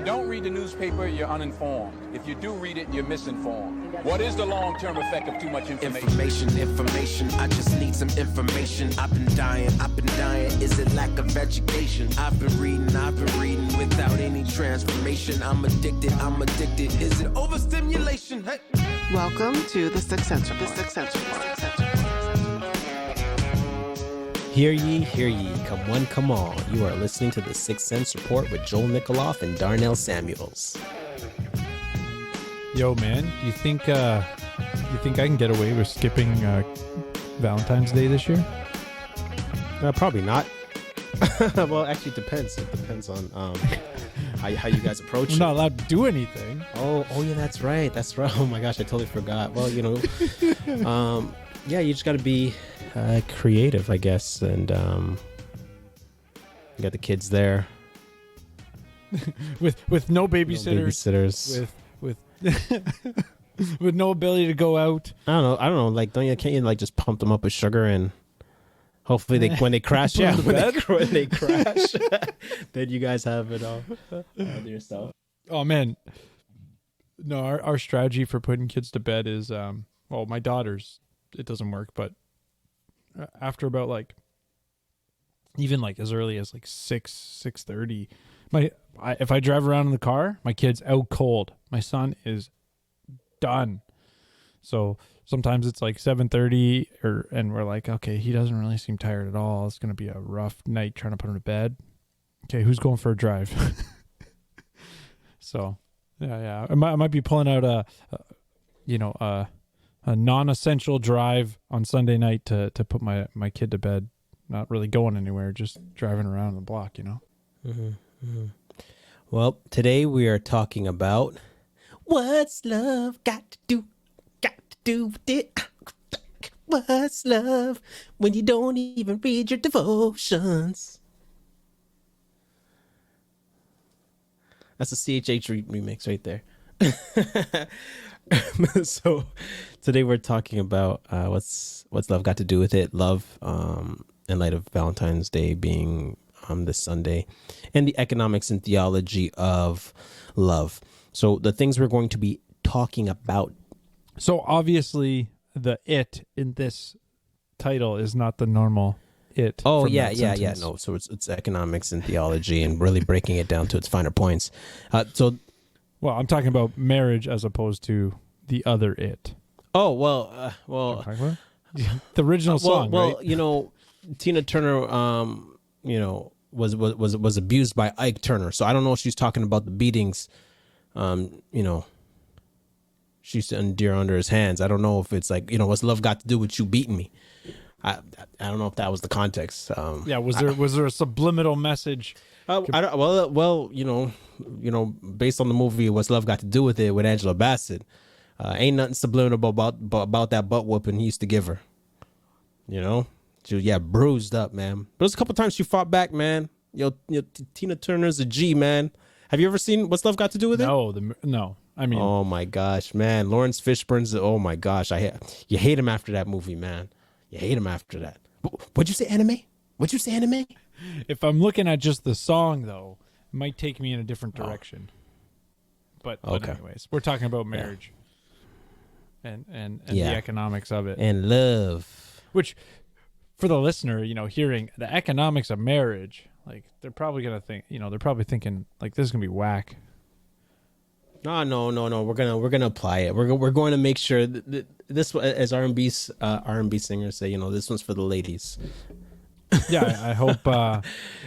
don't read the newspaper, you're uninformed. If you do read it, you're misinformed. What is the long-term effect of too much information? Information, I just need some information. I've been dying. Is it lack of education? I've been reading without any transformation. I'm addicted. Is it overstimulation? Hey. Welcome to the Sixth Sense Report. Hear ye, come one, come all. You are listening to the Sixth Sense Report with Joel Nikoloff and Darnell Samuels. Yo, man, do you think I can get away with skipping Valentine's Day this year? Probably not. Well, actually, it depends. It depends on how you guys approach it. I'm not allowed to do anything. Oh yeah, that's right. Oh my gosh, I totally forgot. Well, yeah, you just got to be creative, I guess, and you got the kids there with no babysitters, with with no ability to go out. I don't know. Like, can't you like just pump them up with sugar and hopefully when they crash, when they crash, then you guys have it all to yourself. Oh man, no. Our strategy for putting kids to bed is well, my daughter's. It doesn't work, but after about like even like as early as like 6:30, if I drive around in the car, my kid's out cold. My son is done. So sometimes it's like 7:30 and we're like, okay, he doesn't really seem tired at all. It's gonna be a rough night trying to put him to bed. Okay, who's going for a drive? So yeah, I might be pulling out a non-essential drive on Sunday night to put my kid to bed. Not really going anywhere, just driving around the block, Mm-hmm, mm-hmm. Well, today we are talking about what's love got to do with it. What's love when you don't even read your devotions? That's a CHH remix right there. So today we're talking about what's love got to do with it. Love in light of Valentine's Day being this Sunday, and the economics and theology of love. So the things we're going to be talking about. So obviously the it in this title is not the normal it. Oh yeah. No, so it's economics and theology and really breaking it down to its finer points. Well, I'm talking about marriage as opposed to the other it. Oh, well, the original song, well, right? Tina Turner, was abused by Ike Turner. So I don't know if she's talking about the beatings, she used to endure under his hands. I don't know if it's like, what's love got to do with you beating me? I don't know if that was the context. Was there a subliminal message? Based on the movie What's Love Got to Do with It with Angela Bassett, ain't nothing subliminal about that butt whooping he used to give her. She was bruised up, man. But there's a couple times she fought back, man. Tina Turner's a G, man. Have you ever seen What's Love Got to Do with It? No. I mean, oh my gosh, man. Lawrence Fishburne's. Oh my gosh, you hate him after that movie, man. You hate him after that. What'd you say, anime? If I'm looking at just the song, though, it might take me in a different direction. But anyways, we're talking about marriage and the economics of it. And love. Which, for the listener, hearing the economics of marriage, like, they're probably going to think, they're probably thinking, like, this is going to be whack. No. We're gonna apply it. We're going to make sure that this, as R&B singers say, this one's for the ladies. Yeah, I hope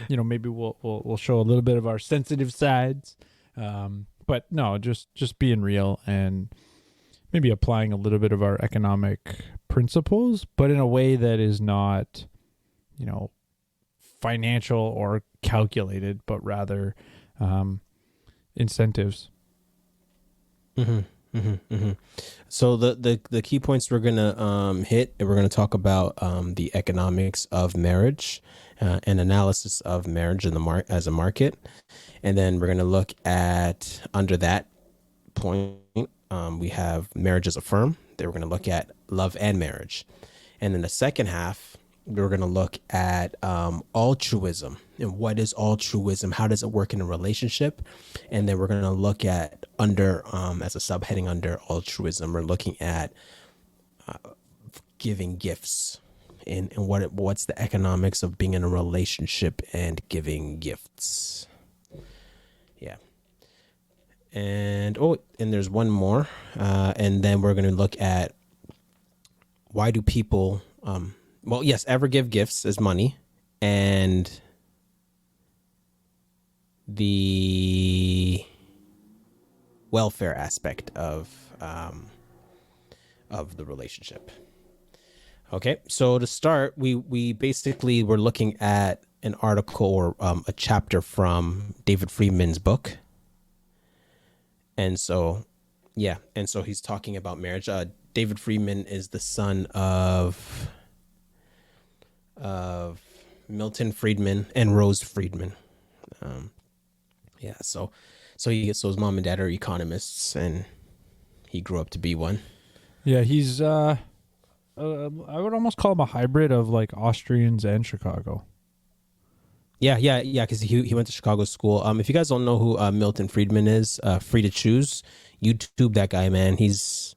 maybe we'll show a little bit of our sensitive sides, but no, just being real and maybe applying a little bit of our economic principles, but in a way that is not, financial or calculated, but rather incentives. Mm-hmm, mm-hmm, mm-hmm. So the key points we're gonna hit, and we're gonna talk about the economics of marriage, and analysis of marriage in as a market, and then we're gonna look at under that point we have marriage as a firm. Then we're gonna look at love and marriage, and then the second half we're gonna look at altruism and what is altruism? How does it work in a relationship? And then we're going to look at under, as a subheading under altruism, we're looking at giving gifts and what's the economics of being in a relationship and giving gifts. Yeah. And there's one more. And then we're going to look at why do people, ever give gifts as money, and the welfare aspect of the relationship. Okay, so to start, we basically were looking at an article or a chapter from David Friedman's book. And so he's talking about marriage. David Friedman is the son of Milton Friedman and Rose Friedman. So his mom and dad are economists, and he grew up to be one. Yeah, he's I would almost call him a hybrid of like Austrians and Chicago. Yeah, because he went to Chicago school. If you guys don't know who Milton Friedman is, free to choose. YouTube that guy, man. He's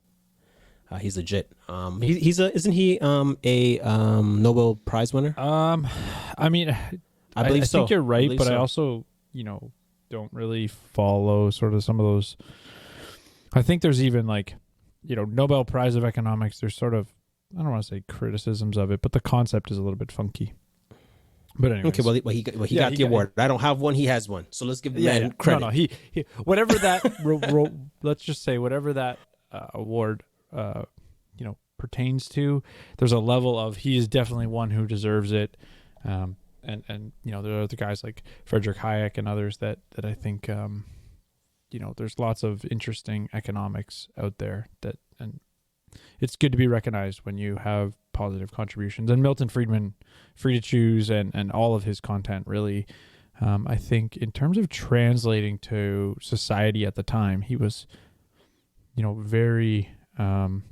legit. Isn't he a Nobel Prize winner? I mean, I believe so. I think you're right, but so. I also, don't really follow sort of some of those. I think there's even like, Nobel Prize of Economics. There's sort of, I don't want to say criticisms of it, but the concept is a little bit funky. But anyway, okay. Well, he got the award. I don't have one. He has one. So let's give the man credit. No, he whatever that. Let's just say whatever that award, pertains to. There's a level of he is definitely one who deserves it. And there are other guys like Friedrich Hayek and others that I think there's lots of interesting economics out there and it's good to be recognized when you have positive contributions. And Milton Friedman, Free to Choose, and all of his content really, I think in terms of translating to society at the time, he was, very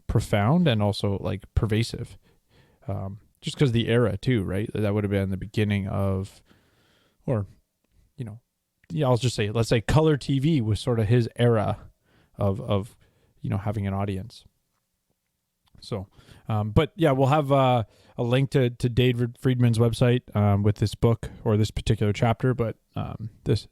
profound and also like pervasive. Just because the era too, right? That would have been the beginning of, I'll just say, let's say color TV was sort of his era of having an audience. So, but yeah, we'll have a link to David Friedman's website with this book or this particular chapter. But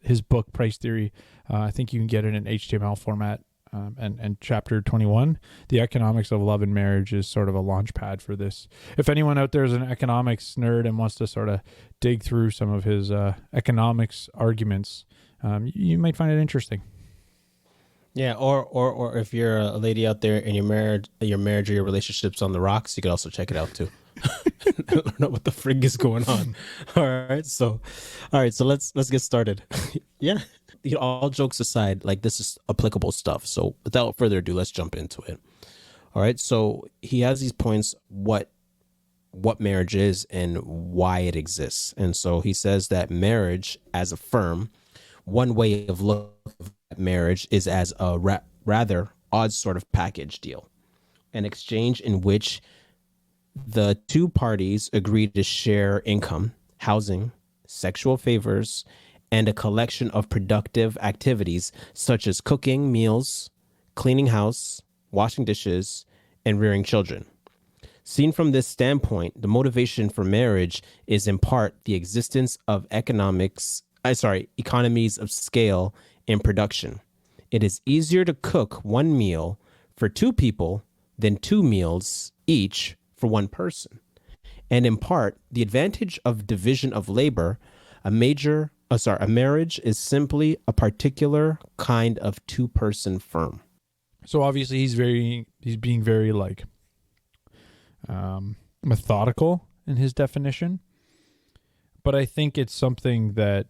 his book, Price Theory, I think you can get it in HTML format. And chapter 21, the economics of love and marriage, is sort of a launch pad for this. If anyone out there is an economics nerd and wants to sort of dig through some of his economics arguments, you might find it interesting. Yeah, or if you're a lady out there and your marriage or your relationship's on the rocks, you could also check it out too. I don't know what the frig is going on. All right, so let's get started. Yeah, all jokes aside, like this is applicable stuff. So without further ado, let's jump into it. All right, so he has these points what marriage is and why it exists, and so he says that marriage as a firm, one way of looking at marriage is as a rather odd sort of package deal, an exchange in which the two parties agree to share income, housing, sexual favors, and a collection of productive activities such as cooking meals, cleaning house, washing dishes, and rearing children. Seen from this standpoint, the motivation for marriage is in part the existence of economies of scale in production. It is easier to cook one meal for two people than two meals each for one person. And in part, the advantage of division of labor, a marriage is simply a particular kind of two-person firm. So obviously he's being very like methodical in his definition, but I think it's something that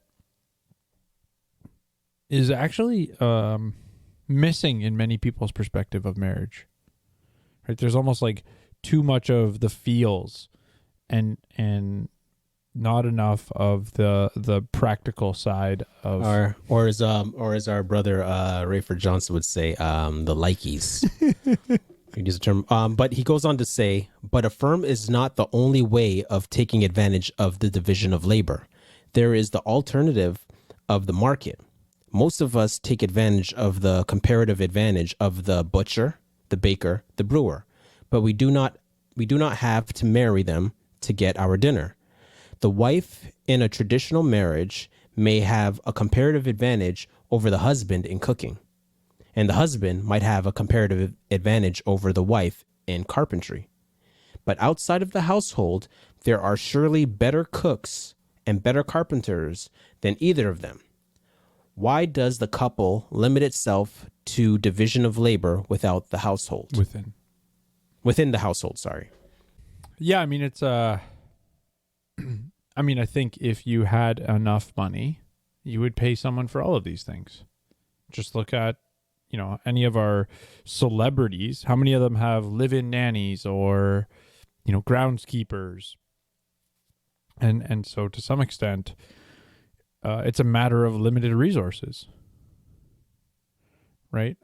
is actually missing in many people's perspective of marriage. Right? There's almost like too much of the feels and not enough of the practical side of or as our brother Rayford Johnson would say, the likies. He uses a term, but he goes on to say, but a firm is not the only way of taking advantage of the division of labor. there is the alternative of the market. Most of us take advantage of the comparative advantage of the butcher, the baker, the brewer, but we do not have to marry them to get our dinner. The wife in a traditional marriage may have a comparative advantage over the husband in cooking, and the husband might have a comparative advantage over the wife in carpentry. But outside of the household, there are surely better cooks and better carpenters than either of them. Why does the couple limit itself to division of labor without the household? Within the household, sorry. Yeah, I mean, it's I mean, I think if you had enough money, you would pay someone for all of these things. Just look at, any of our celebrities. How many of them have live-in nannies or, groundskeepers? And so to some extent, it's a matter of limited resources, right?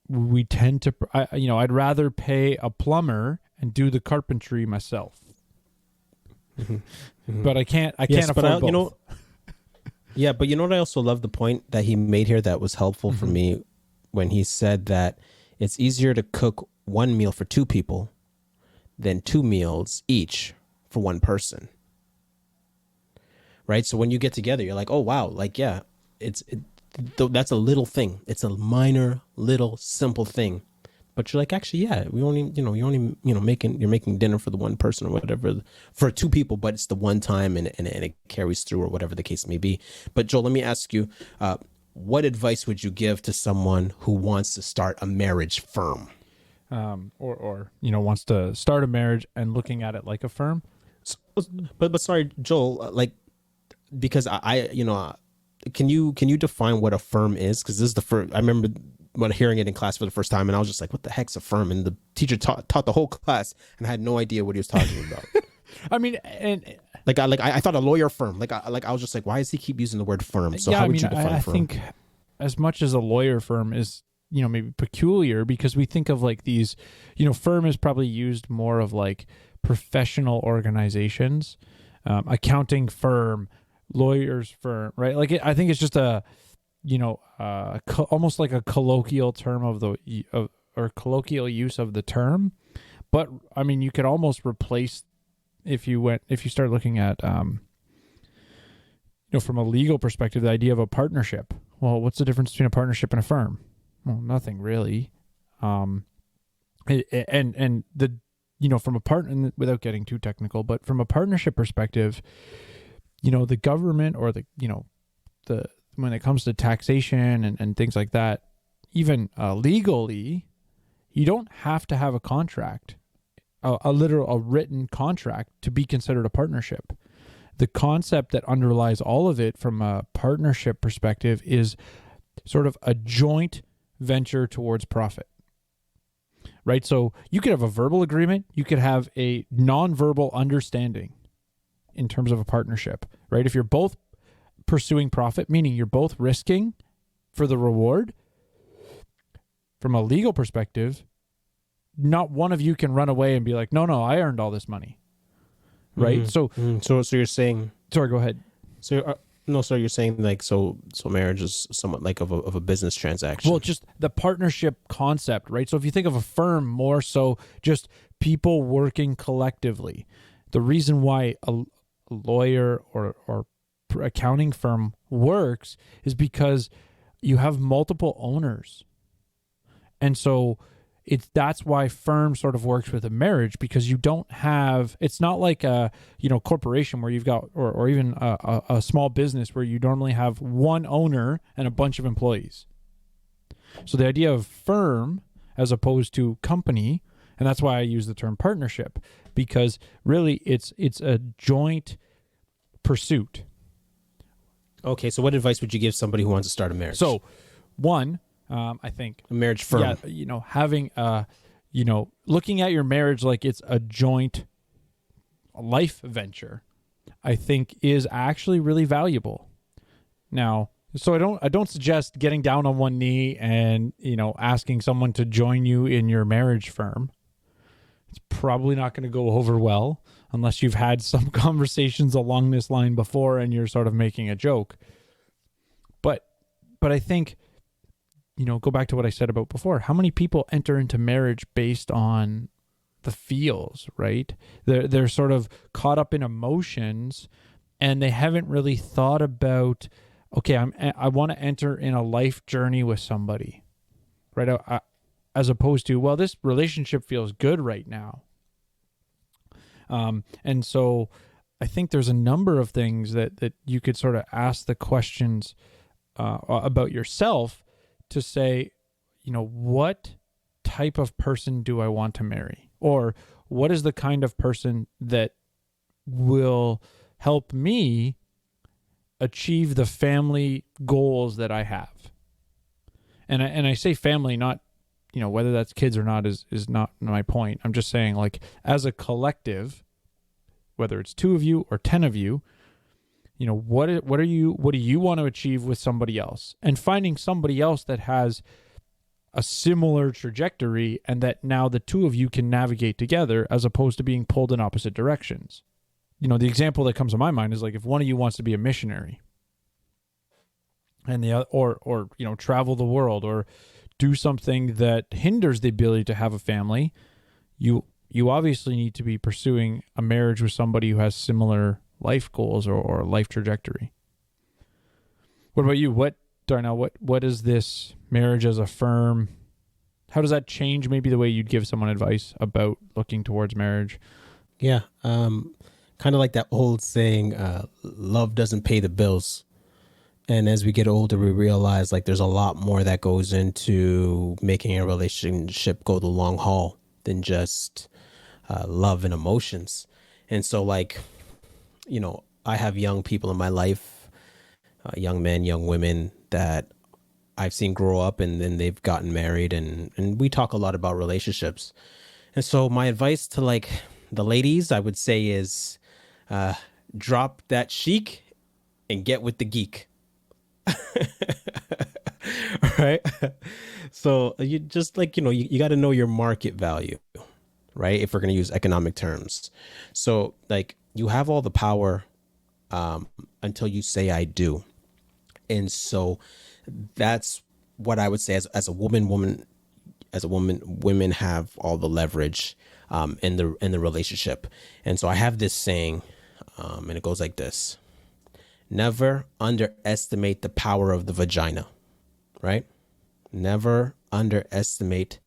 We tend to, I'd rather pay a plumber and do the carpentry myself. But I can't afford both. Yeah, but you know what? I also love the point that he made here that was helpful for me when he said that it's easier to cook one meal for two people than two meals each for one person. Right? So when you get together, you're like, oh, wow. Like, yeah, that's a little thing. It's a minor, little, simple thing. But you're like, actually, yeah, you're making dinner for the one person or whatever, for two people, but it's the one time and it carries through or whatever the case may be. But Joel, let me ask you, what advice would you give to someone who wants to start a marriage firm? Or wants to start a marriage and looking at it like a firm? But sorry, Joel, because can you define what a firm is? Because this is the first, I remember when hearing it in class for the first time, and I was just like, what the heck's a firm? And the teacher taught the whole class, and I had no idea what he was talking about. I mean, and I thought a lawyer firm. I was just like, why does he keep using the word firm? So how would you define I firm? think as much as a lawyer firm is, maybe peculiar, because we think of like these, firm is probably used more of like professional organizations, accounting firm, lawyers firm, right? Like I think it's just a, almost like a colloquial term or colloquial use of the term. But I mean, you could almost replace if you start looking at, from a legal perspective, the idea of a partnership. Well, what's the difference between a partnership and a firm? Well, nothing really. And the, from a partner, without getting too technical, but from a partnership perspective, the government or when it comes to taxation and things like that, even legally, you don't have to have a contract, a written contract to be considered a partnership. The concept that underlies all of it from a partnership perspective is sort of a joint venture towards profit, right? So you could have a verbal agreement, you could have a nonverbal understanding in terms of a partnership, right? If you're both pursuing profit, meaning you're both risking for the reward, from a legal perspective, not one of you can run away and be like, no, I earned all this money, right? So you're saying, sorry, go ahead. So you're saying like, so marriage is somewhat like of a business transaction. Well, just the partnership concept, right? So if you think of a firm, more so just people working collectively. The reason why a lawyer or accounting firm works is because you have multiple owners. And so that's why firm sort of works with a marriage, because you don't have, it's not like a, corporation where you've got, or even a small business where you normally have one owner and a bunch of employees. So the idea of firm as opposed to company, and that's why I use the term partnership, because really it's a joint pursuit. Okay, so what advice would you give somebody who wants to start a marriage? So, one, I think a marriage firm. Yeah, having looking at your marriage like it's a joint life venture, I think is actually really valuable. Now, so I don't suggest getting down on one knee and asking someone to join you in your marriage firm. It's probably not going to go over well. unless you've had some conversations along this line before and you're sort of making a joke. But I think, go back to what I said about before. How many people enter into marriage based on the feels, right? They're sort of caught up in emotions, and they haven't really thought about, okay, I want to enter in a life journey with somebody, right? As opposed to, well, this relationship feels good right now. And so I think there's a number of things that you could sort of ask the questions about yourself to say, what type of person do I want to marry? Or what is the kind of person that will help me achieve the family goals that I have? And I say family, not, whether that's kids or not is not my point. I'm just saying, like, as a collective, whether it's 2 of you or 10 of you, what do you want to achieve with somebody else? And finding somebody else that has a similar trajectory and that now the 2 of you can navigate together, as opposed to being pulled in opposite directions. The example that comes to my mind is, like, if one of you wants to be a missionary and the other, or travel the world or do something that hinders the ability to have a family, you obviously need to be pursuing a marriage with somebody who has similar life goals or life trajectory. What about you? Darnell, what is this marriage as a firm? How does that change maybe the way you'd give someone advice about looking towards marriage? Yeah. Kind of like that old saying, love doesn't pay the bills. And as we get older, we realize, like, there's a lot more that goes into making a relationship go the long haul than just love and emotions. And so, like, I have young people in my life, young men, young women that I've seen grow up, and then they've gotten married, and we talk a lot about relationships. And so my advice to, like, the ladies, I would say, is drop that chic and get with the geek. All right. So you just, like, you got to know your market value, right? If we're going to use economic terms. So, like, you have all the power until you say I do. And so that's what I would say as a woman, women have all the leverage in the relationship. And so I have this saying, and it goes like this: never underestimate the power of the vagina, right? Never underestimate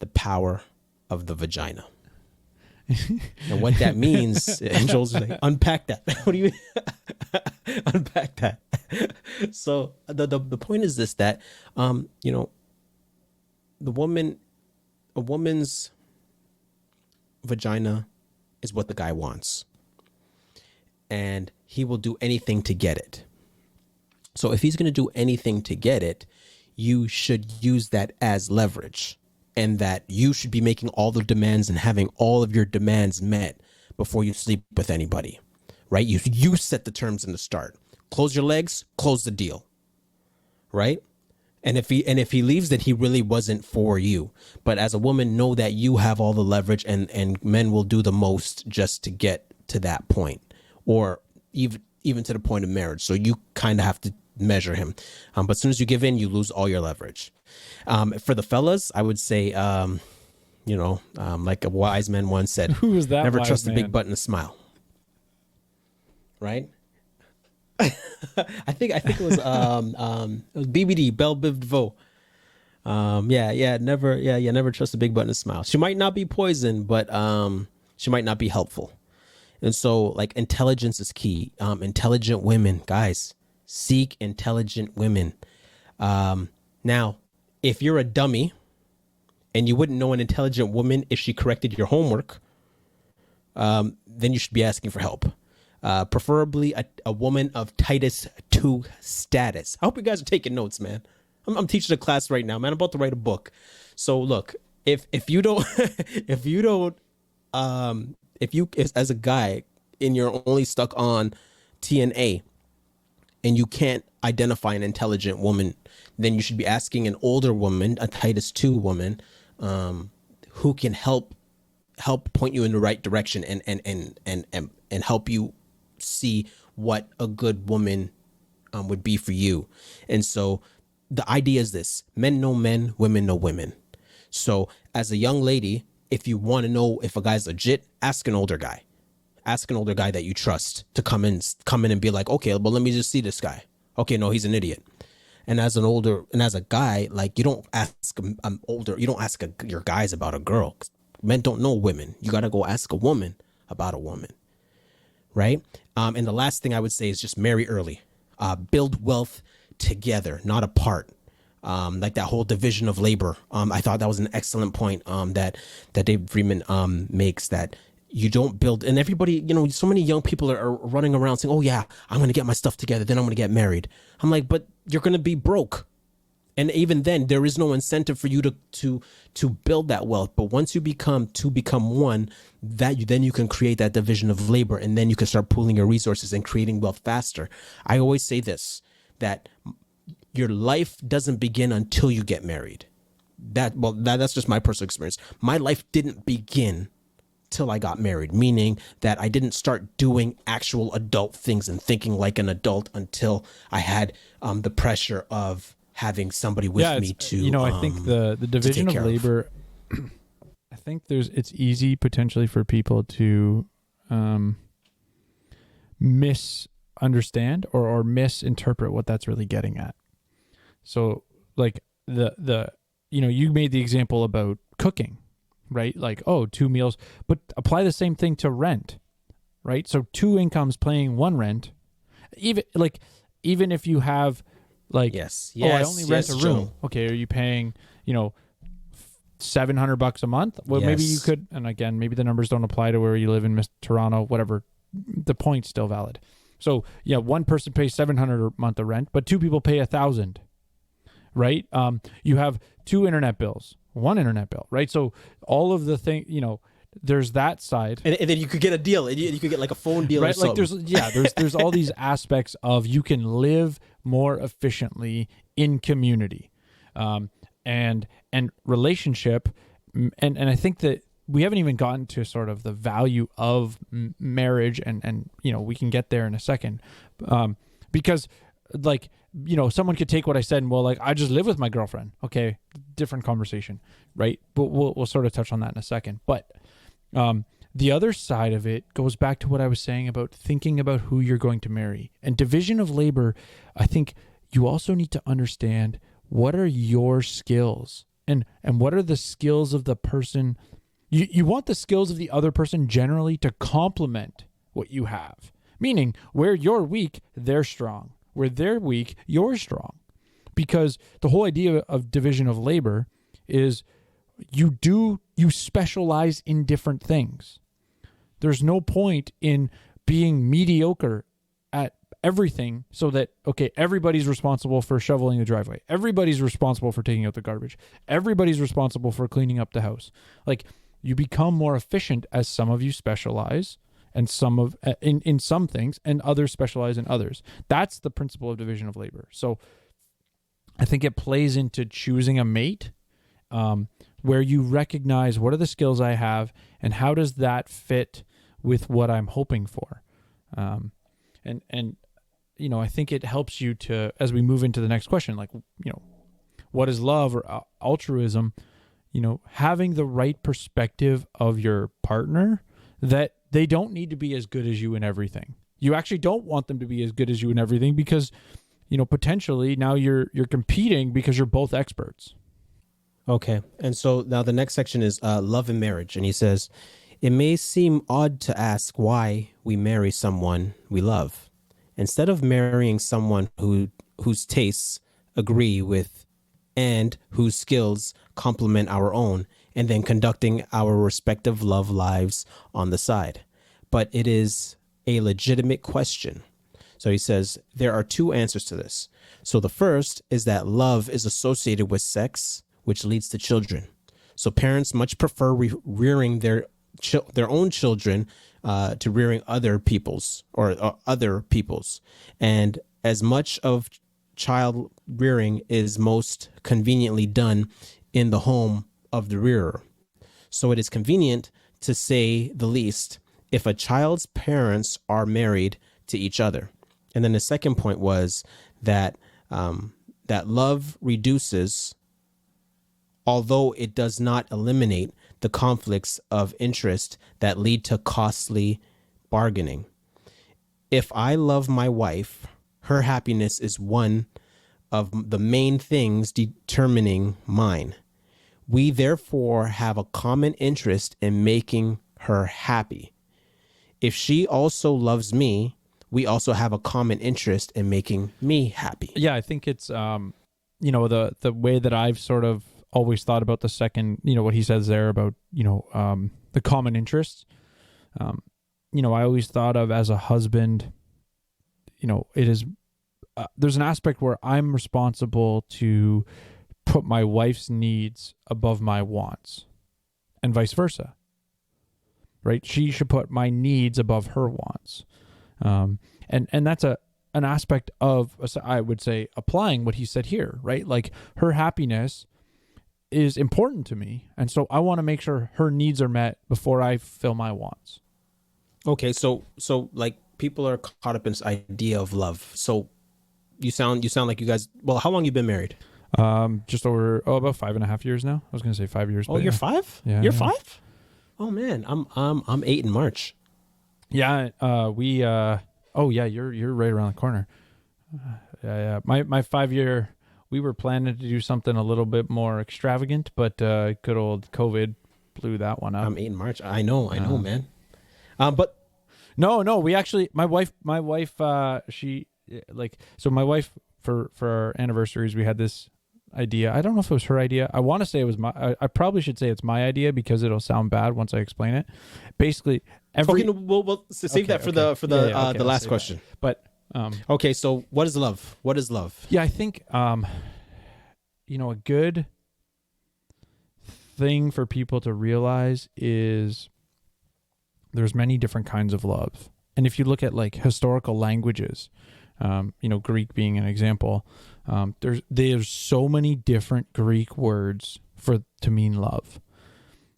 the power of the vagina. And what that means, Angel's like, unpack that. What do you mean? Unpack that. So the point is this, that a woman's vagina is what the guy wants, and he will do anything to get it. So if he's going to do anything to get it, you should use that as leverage. And that you should be making all the demands and having all of your demands met before you sleep with anybody, right? You set the terms in the start. Close your legs, close the deal, right? And if he leaves, that he really wasn't for you. But as a woman, know that you have all the leverage, and men will do the most just to get to that point, or even to the point of marriage. So you kind of have to measure him. But as soon as you give in, you lose all your leverage. For the fellas, I would say, like a wise man once said, Who was that? Never wise trust man? a big butt and a smile. Right? I think it was BBD, Belle Biv DeVoe. Never trust a big butt and a smile. She might not be poison, but she might not be helpful. And so, like, intelligence is key. Intelligent women, guys, seek intelligent women. Now, if you're a dummy and you wouldn't know an intelligent woman if she corrected your homework, then you should be asking for help. Preferably a woman of Titus 2 status. I hope you guys are taking notes, man. I'm teaching a class right now, man. I'm about to write a book. So look, if you as a guy and you're only stuck on TNA and you can't identify an intelligent woman, then you should be asking an older woman, a Titus 2 woman, who can help help point you in the right direction and help you see what a good woman would be for you. And so the idea is this: men know men, women know women. So as a young lady, if you want to know if a guy's legit, ask an older guy. Ask an older guy that you trust to come in and be like, okay, well, let me just see this guy. Okay, no, he's an idiot. And as a guy, like, you don't ask your guys about a girl. Men don't know women. You got to go ask a woman about a woman. Right. And the last thing I would say is just marry early. Build wealth together, not apart. Like that whole division of labor. I thought that was an excellent point that David Friedman makes, that you don't build, and everybody, so many young people are running around saying, oh yeah, I'm going to get my stuff together, then I'm going to get married. I'm like, but you're going to be broke. And even then, there is no incentive for you to build that wealth. But once you become one, then you can create that division of labor, and then you can start pooling your resources and creating wealth faster. I always say this, that your life doesn't begin until you get married. That's just my personal experience. My life didn't begin till I got married, meaning that I didn't start doing actual adult things and thinking like an adult until I had the pressure of having somebody with me to. I think the division of labor. I think it's easy potentially for people to misunderstand or misinterpret what that's really getting at. So like you made the example about cooking, right? Like, oh, 2 meals, but apply the same thing to rent, right? So 2 incomes paying 1 rent, even if you have like, yes, I only rent a room. Joe. Okay. Are you paying, $700 a month? Well, yes. Maybe you could, and again, maybe the numbers don't apply to where you live in Toronto, whatever. The point's still valid. So yeah, one person pays $700 a month of rent, but 2 people pay $1,000, right? You have 2 internet bills, 1 internet bill, right? So all of the thing, there's that side, and then you could get a deal, and you could get like a phone deal, right? Or something. Like there's all these aspects of you can live more efficiently in community, and relationship, and I think that we haven't even gotten to sort of the value of marriage, and we can get there in a second, because like, someone could take what I said and, well, like, I just live with my girlfriend. Okay, different conversation, right? But we'll sort of touch on that in a second. But the other side of it goes back to what I was saying about thinking about who you're going to marry. And division of labor, I think you also need to understand, what are your skills, and what are the skills of the person. You want the skills of the other person generally to complement what you have, meaning where you're weak, they're strong. Where they're weak, you're strong. Because the whole idea of division of labor is you specialize in different things. There's no point in being mediocre at everything so that, okay, everybody's responsible for shoveling the driveway. Everybody's responsible for taking out the garbage. Everybody's responsible for cleaning up the house. Like, you become more efficient as some of you specialize, and in some things, and others specialize in others. That's the principle of division of labor. So I think it plays into choosing a mate, where you recognize, what are the skills I have, and how does that fit with what I'm hoping for? I think it helps you to, as we move into the next question, like, what is love or altruism? Having the right perspective of your partner, that they don't need to be as good as you in everything. You actually don't want them to be as good as you in everything, because, potentially now you're competing because you're both experts. Okay. And so now the next section is love and marriage. And he says, it may seem odd to ask why we marry someone we love, instead of marrying someone whose tastes agree with and whose skills complement our own, and then conducting our respective love lives on the side. But it is a legitimate question. So he says there are 2 answers to this. So the first is that love is associated with sex, which leads to children. So parents much prefer rearing their own children to rearing other people's. And as much of child rearing is most conveniently done in the home of the rearer. So it is convenient to say the least, if a child's parents are married to each other. And then the second point was that that love reduces, although it does not eliminate, the conflicts of interest that lead to costly bargaining. If I love my wife, her happiness is one of the main things determining mine. We therefore have a common interest in making her happy. If she also loves me, we also have a common interest in making me happy. Yeah, I think it's the way that I've sort of always thought about the second, what he says there about, the common interests. I always thought of as a husband, it is, there's an aspect where I'm responsible to put my wife's needs above my wants and vice versa, right? She should put my needs above her wants. And that's an aspect of, I would say, applying what he said here, right? Like her happiness is important to me. And so I want to make sure her needs are met before I fill my wants. Okay. So like people are caught up in this idea of love. So you sound like you guys, well, how long you been married? Just over, about 5.5 years now. I was going to say 5 years. Oh, you're 5? Yeah. You're 5? Oh man, I'm 8 in March. Yeah. You're right around the corner. Yeah. My 5 year, we were planning to do something a little bit more extravagant, but good old COVID blew that one up. I'm 8 in March. I know, man. But no, we actually, my wife, she like, so my wife for our anniversaries, we had this idea. I don't know if it was her idea. I want to say it was I probably should say it's my idea because it'll sound bad once I explain it. Basically, we'll save that for the last question. But okay, so what is love? What is love? Yeah, I think a good thing for people to realize is there's many different kinds of love. And if you look at like historical languages, Greek being an example, there's so many different Greek words to mean love.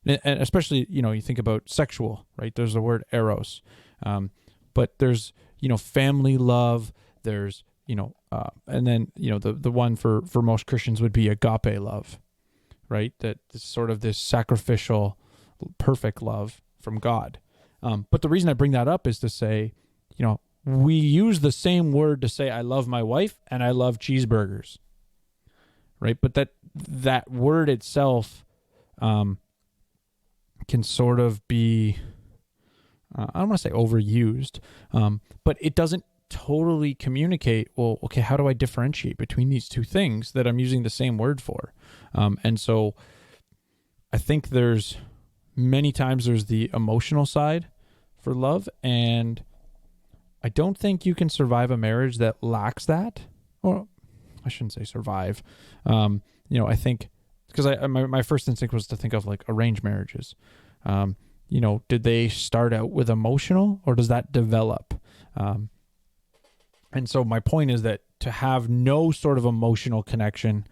And especially, you think about sexual, right? There's the word eros. But there's, family love. There's, and then, the one for most Christians would be agape love, right? That is sort of this sacrificial, perfect love from God. But the reason I bring that up is to say, we use the same word to say I love my wife and I love cheeseburgers, right? But that word itself can sort of be, I don't want to say overused, but it doesn't totally communicate, well, okay, how do I differentiate between these two things that I'm using the same word for? And so I think there's many times there's the emotional side for love, and I don't think you can survive a marriage that lacks that. Or I shouldn't say survive. I think because my first instinct was to think of like arranged marriages. Did they start out with emotional or does that develop? And so my point is that to have no sort of emotional connection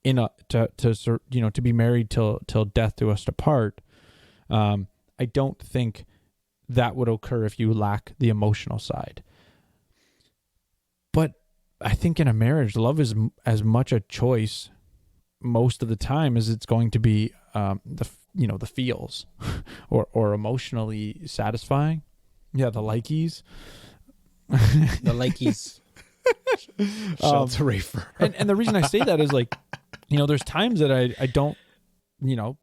to be married till death do us apart, I don't think that would occur if you lack the emotional side. But I think in a marriage, love is as much a choice most of the time as it's going to be the feels or emotionally satisfying. Yeah, the likies. The likies. Shelter Rafer. And the reason I say that is like, there's times that I don't,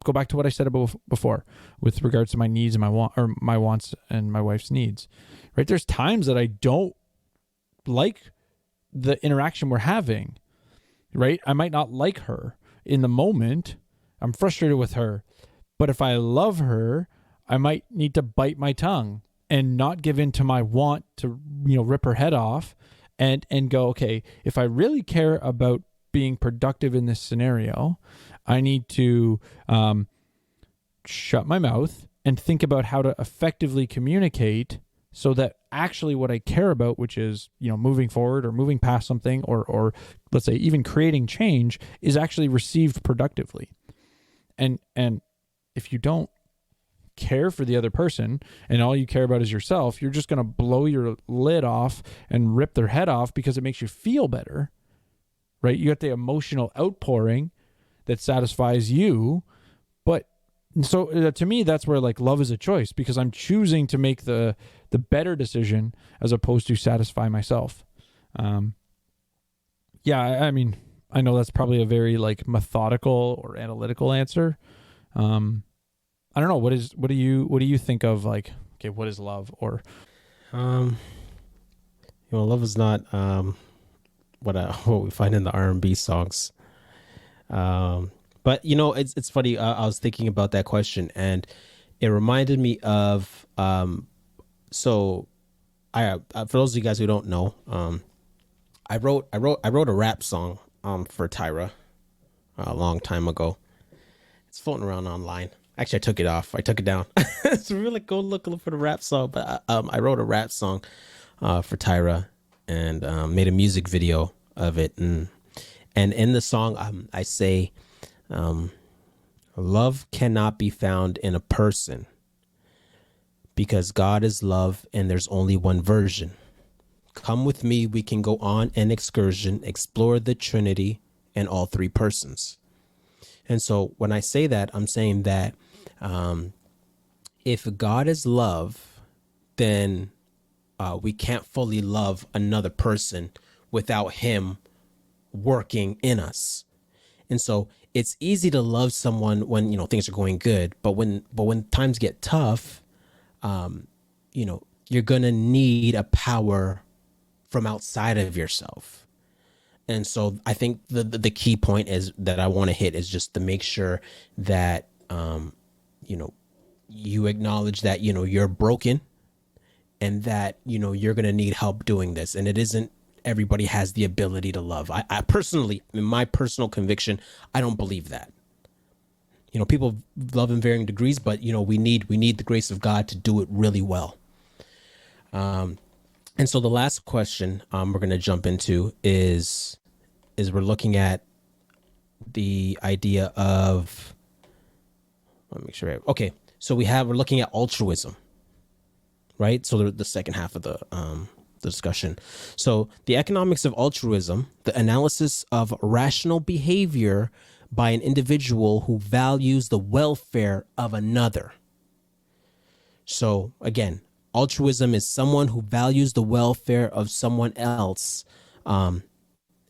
go back to what I said about before with regards to my needs and my wants and my wife's needs, right? There's times that I don't like the interaction we're having, right? I might not like her in the moment. I'm frustrated with her, but if I love her, I might need to bite my tongue and not give in to my want to, rip her head off and go, okay, if I really care about being productive in this scenario, I need to shut my mouth and think about how to effectively communicate so that actually what I care about, which is, moving forward or moving past something or let's say even creating change, is actually received productively. And if you don't care for the other person and all you care about is yourself, you're just going to blow your lid off and rip their head off because it makes you feel better, right? You got the emotional outpouring that satisfies you. But so to me, that's where like love is a choice, because I'm choosing to make the better decision as opposed to satisfy myself. I mean, I know that's probably a very like methodical or analytical answer. I don't know. What do you think of like, okay, what is love? Or, love is not, what we find in the R&B songs. But it's funny. I was thinking about that question and it reminded me of, for those of you guys who don't know, I wrote a rap song, for Tyra a long time ago. It's floating around online. Actually, I took it off. I took it down. So really go look for the rap song. But I wrote a rap song for Tyra and made a music video of it. And in the song, I say, love cannot be found in a person because God is love and there's only one version. Come with me, we can go on an excursion, explore the Trinity and all three persons. And so when I say that, I'm saying that if God is love, then we can't fully love another person without him working in us. And so it's easy to love someone when, things are going good. But when times get tough, you're going to need a power from outside of yourself. And so I think the key point is that I want to hit is just to make sure that, you acknowledge that, you're broken and that, you're going to need help doing this. And it isn't everybody has the ability to love. I personally, in my personal conviction, I don't believe that. People love in varying degrees, but, we need the grace of God to do it really well. And so the last question we're going to jump into is we're looking at the idea of, let me make sure. Okay, so we're looking at altruism, right? So the second half of the discussion. So the economics of altruism, the analysis of rational behavior by an individual who values the welfare of another. So again, altruism is someone who values the welfare of someone else,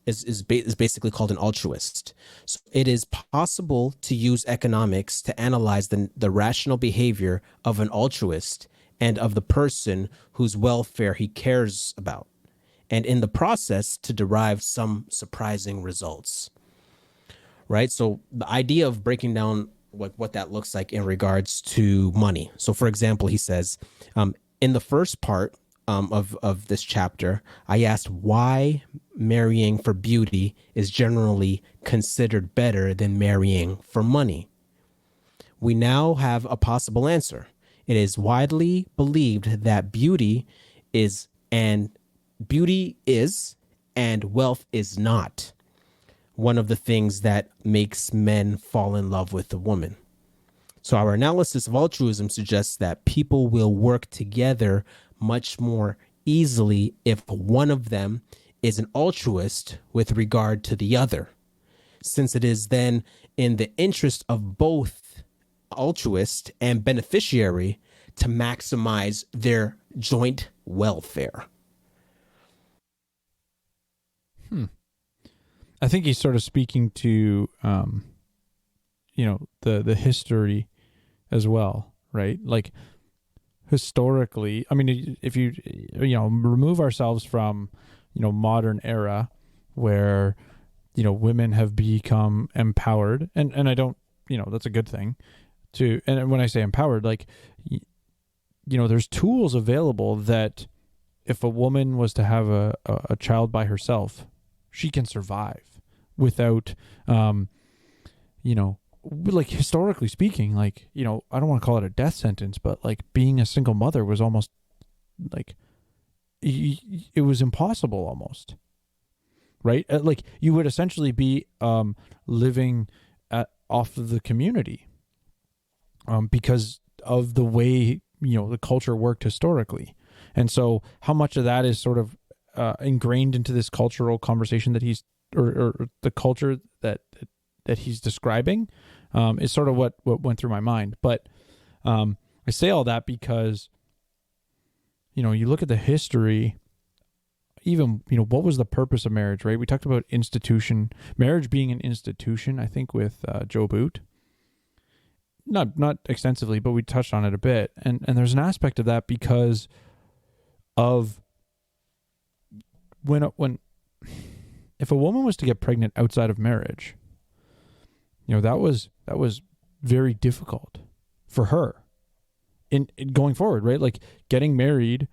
is basically called an altruist. So it is possible to use economics to analyze the rational behavior of an altruist and of the person whose welfare he cares about, and in the process to derive some surprising results. Right? So the idea of breaking down what that looks like in regards to money. So for example, he says, in the first part of this chapter, I asked why marrying for beauty is generally considered better than marrying for money. We now have a possible answer. It is widely believed that beauty is and wealth is not one of the things that makes men fall in love with a woman. So our analysis of altruism suggests that people will work together much more easily if one of them is an altruist with regard to the other, since it is then in the interest of both altruist and beneficiary to maximize their joint welfare. I think he's sort of speaking to, the history as well, right? Like historically, I mean, if you remove ourselves from, modern era where, women have become empowered and I don't, that's a good thing and when I say empowered, like, there's tools available that if a woman was to have a child by herself, she can survive without, like historically speaking, like, I don't want to call it a death sentence, but like being a single mother was almost like, it was impossible almost, right? Like you would essentially be living off of the community because of the way, the culture worked historically. And so how much of that is sort of ingrained into this cultural conversation that he's, or the culture that he's describing, is sort of what went through my mind. But I say all that because, you look at the history, even, what was the purpose of marriage, right? We talked about marriage being an institution, I think with Joe Boot. Not extensively, but we touched on it a bit. And there's an aspect of that because of if a woman was to get pregnant outside of marriage, that was very difficult for her in going forward, right? Like getting married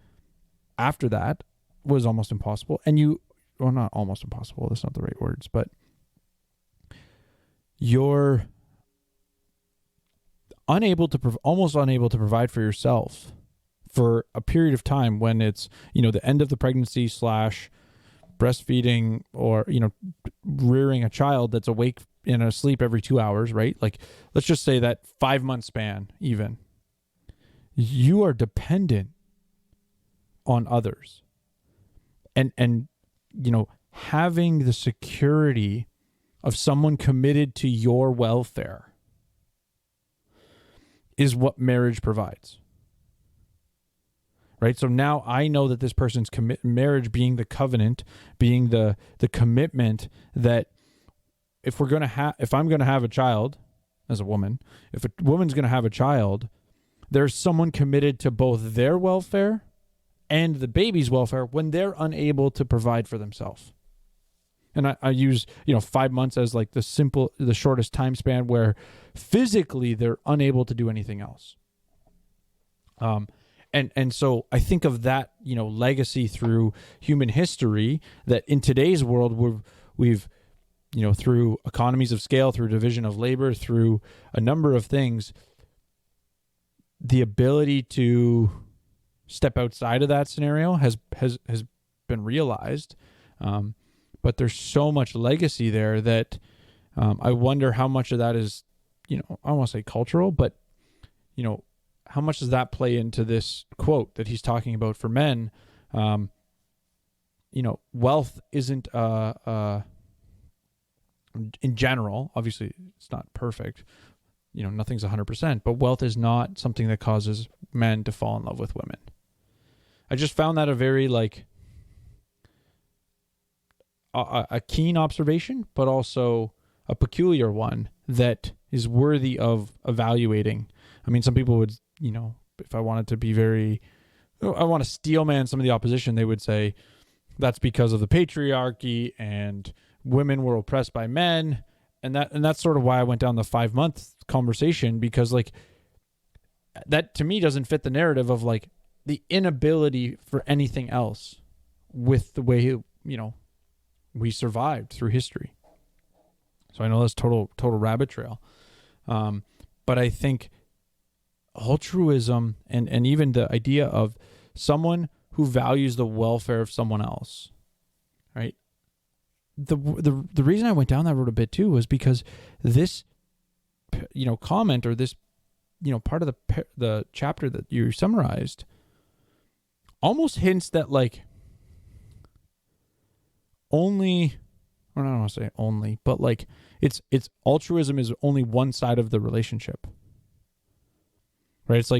after that was almost impossible. And not almost impossible, that's not the right words, but you're almost unable to provide for yourself for a period of time when it's, the end of the pregnancy / breastfeeding or, rearing a child that's awake and asleep every 2 hours, right? Like, let's just say that 5-month span, even, you are dependent on others. And having the security of someone committed to your welfare is what marriage provides. Right? So now I know that this person's marriage being the covenant, being the commitment that if I'm going to have a child as a woman, if a woman's going to have a child, there's someone committed to both their welfare and the baby's welfare when they're unable to provide for themselves. And I use, 5 months as like the shortest time span where physically they're unable to do anything else. And so I think of that, legacy through human history, that in today's world we've through economies of scale, through division of labor, through a number of things, the ability to step outside of that scenario has been realized. But there's so much legacy there that I wonder how much of that is, I don't want to say cultural, but, how much does that play into this quote that he's talking about for men? Wealth isn't, in general, obviously it's not perfect, nothing's 100%, but wealth is not something that causes men to fall in love with women. I just found that a very, a keen observation, but also a peculiar one that is worthy of evaluating. I mean, some people would, if I wanted to be I want to steel man some of the opposition, they would say that's because of the patriarchy and women were oppressed by men. And that's sort of why I went down the 5-month conversation, because that to me doesn't fit the narrative of the inability for anything else with the way, we survived through history. So I know that's total rabbit trail. But I think altruism and even the idea of someone who values the welfare of someone else, right? The reason I went down that road a bit too was because this, comment or this, part of the chapter that you summarized almost hints that only, or I don't want to say only, but it's altruism is only one side of the relationship, right? It's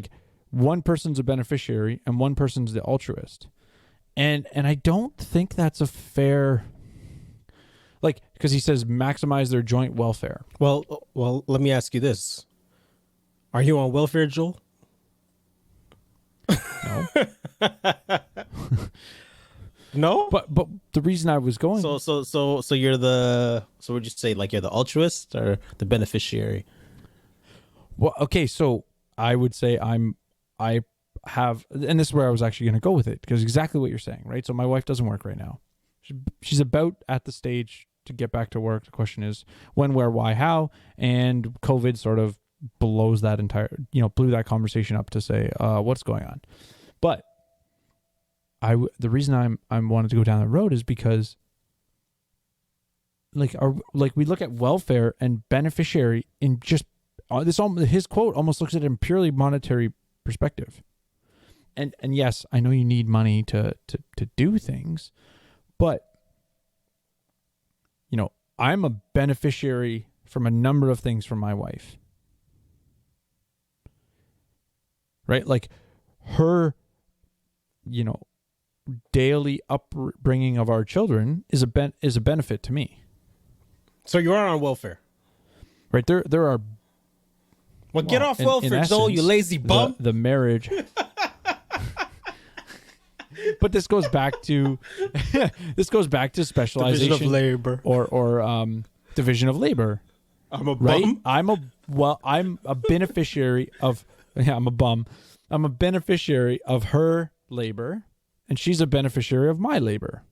one person's a beneficiary and one person's the altruist, and I don't think that's a fair, because he says maximize their joint welfare. Well, let me ask you this: are you on welfare, Joel? No. No, but the reason I was going, so you're would you say you're the altruist or the beneficiary? Well, okay, so I would say I have, and this is where I was actually going to go with it, because exactly what you're saying, right? So my wife doesn't work right now. She's about at the stage to get back to work. The question is when, where, why, how, and COVID sort of blows that blew that conversation up to say what's going on. But the reason I'm wanted to go down that road is because we look at welfare and beneficiary in just his quote almost looks at it in purely monetary perspective. And yes, I know you need money to do things, but you know, I'm a beneficiary from a number of things from my wife. Right? Like her, you know, daily upbringing of our children is a benefit to me. So you are on welfare. Right? There are get off welfare, Joel, you lazy bum. The marriage. But this goes back to specialization Division of labor. or division of labor. I'm a right? bum. I'm a beneficiary of I'm a bum. I'm a beneficiary of her labor, and she's a beneficiary of my labor.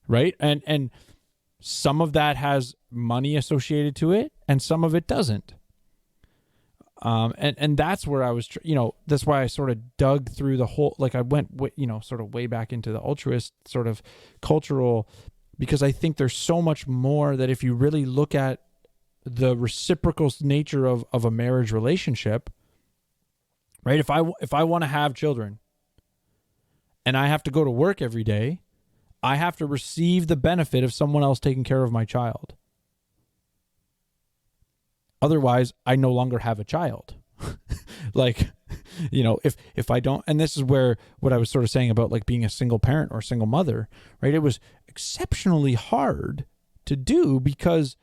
Right? And some of that has money associated to it, and some of it doesn't. And that's where I was, that's why I sort of dug through the whole, like I went, sort of way back into the altruist sort of cultural, because I think there's so much more that if you really look at the reciprocal nature of a marriage relationship, right? If I want to have children and I have to go to work every day, I have to receive the benefit of someone else taking care of my child. Otherwise, I no longer have a child. Like, if I don't, and this is where what I was sort of saying about like being a single parent or a single mother, right? It was exceptionally hard to do because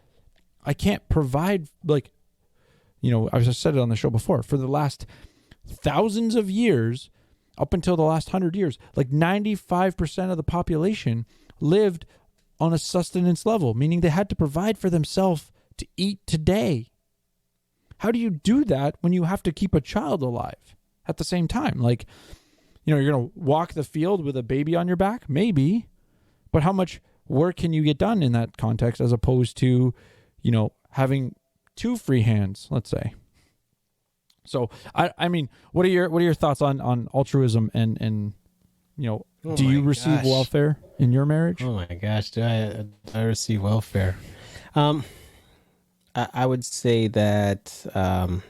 I can't provide, like, I said it on the show before, for the last thousands of years, up until the last 100 years, like 95% of the population lived on a sustenance level, meaning they had to provide for themselves to eat today. How do you do that when you have to keep a child alive at the same time? Like, you're going to walk the field with a baby on your back? Maybe. But how much work can you get done in that context as opposed to, having two free hands, let's say? So, I mean, what are your thoughts on altruism and do you receive welfare in your marriage? Oh my gosh, do I receive welfare? I would say that I'll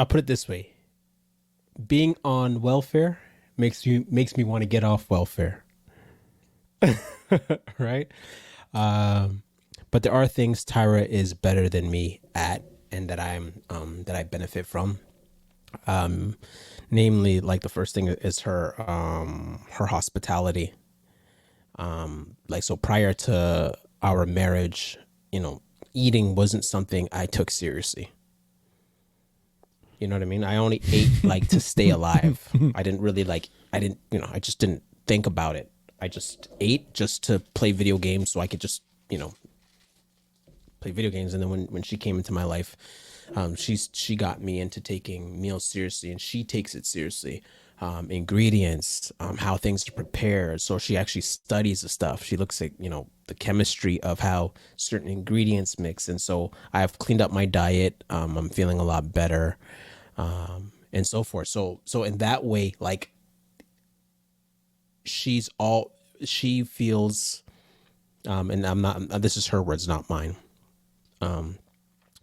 put it this way: being on welfare makes me want to get off welfare, right? But there are things Tyra is better than me at, and that that I benefit from. Namely, like the first thing is her hospitality. So prior to our marriage, eating wasn't something I took seriously. You know what I mean? I only ate like to stay alive. I didn't really I just didn't think about it. I just ate just to play video games so I could just, play video games. And then when she came into my life, she got me into taking meals seriously, and she takes it seriously. Ingredients, how things are prepared. So she actually studies the stuff. She looks at, the chemistry of how certain ingredients mix. And so I've cleaned up my diet. I'm feeling a lot better, and so forth. So in that way, like she feels, and this is her words, not mine.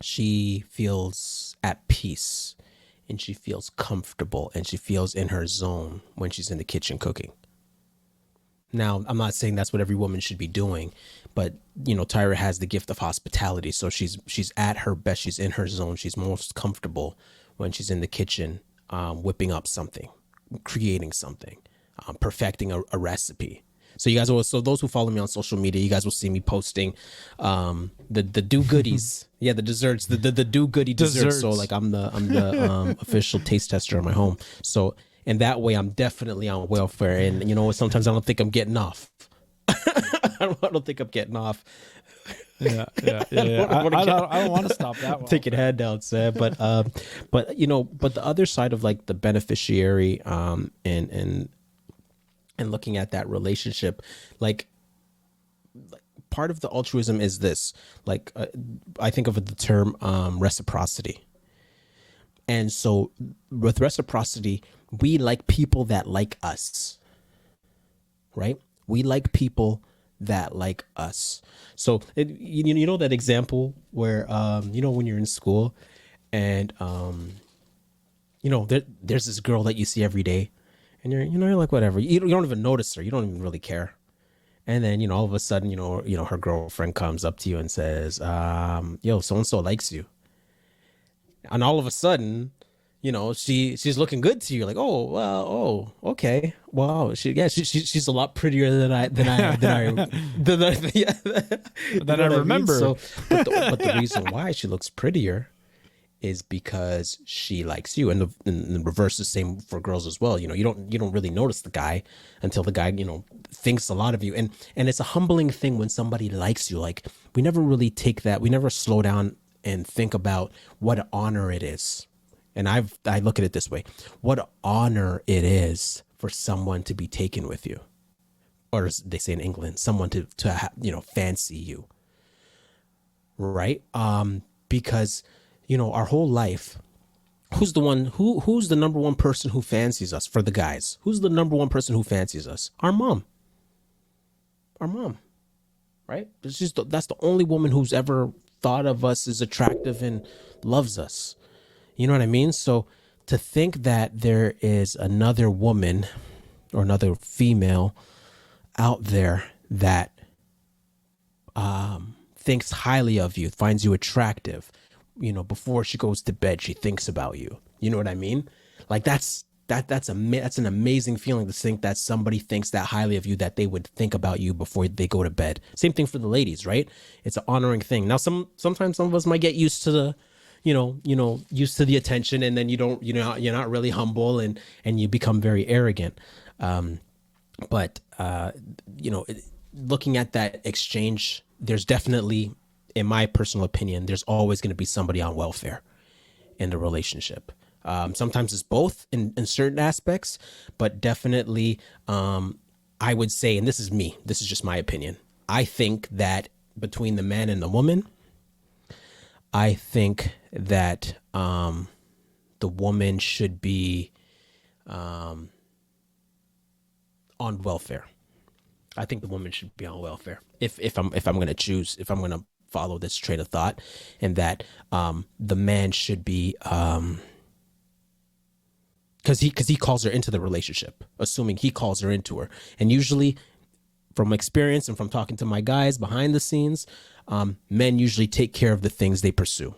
She feels at peace, and she feels comfortable, and she feels in her zone when she's in the kitchen cooking. Now, I'm not saying that's what every woman should be doing, but Tyra has the gift of hospitality, so she's at her best. She's in her zone. She's most comfortable when she's in the kitchen, whipping up something, creating something, perfecting a recipe. So you guys so those who follow me on social media, you guys will see me posting the do goodies. Yeah, the desserts, the do goodie desserts. So like I'm the official taste tester in my home. So in that way, I'm definitely on welfare. And sometimes I don't think I'm getting off. I don't think I'm getting off. Yeah. I don't want to stop that one. Taking handouts, but the other side of like the beneficiary, and looking at that relationship, like part of the altruism is this, like I think of the term reciprocity. And so with reciprocity, we like people that like us, right? We like people that like us. So you know that example where you know when you're in school and you know there's this girl that you see every day and you're like whatever. You don't even notice her. You don't even really care. And then, you know, all of a sudden, you know, her girlfriend comes up to you and says, yo, so-and-so likes you. And all of a sudden, you know, she's looking good to you. Like, oh, well, oh, okay. Wow. She's a lot prettier than I remember. So, but the reason why she looks prettier is because she likes you, and the reverse is the same for girls as well. You know, you don't really notice the guy until the guy, you know, thinks a lot of you, and it's a humbling thing when somebody likes you. Like, we never really take that, we never slow down and think about what an honor it is. And I look at it this way: what an honor it is for someone to be taken with you, or as they say in England, someone to you know, fancy you, right? Because, you know, our whole life, who's the number one person who fancies us for the guys? Who's the number one person who fancies us? Our mom. Our mom, right? That's the only woman who's ever thought of us as attractive and loves us. You know what I mean? So to think that there is another woman or another female out there that thinks highly of you, finds you attractive, you know, before she goes to bed, she thinks about you. You know what I mean? Like that's an amazing feeling to think that somebody thinks that highly of you, that they would think about you before they go to bed. Same thing for the ladies, right? It's an honoring thing. Now, sometimes some of us might get used to the, used to the attention, and then you're not really humble, and you become very arrogant. But looking at that exchange, there's definitely, in my personal opinion, there's always going to be somebody on welfare in the relationship. Sometimes it's both in certain aspects, but definitely, I would say, and this is just my opinion, I think that between the man and the woman, I think that the woman should be on welfare. I think the woman should be on welfare. If I'm going to follow this train of thought, and that the man should be because he calls her into the relationship, assuming he calls her into her. And usually, from experience and from talking to my guys behind the scenes, men usually take care of the things they pursue.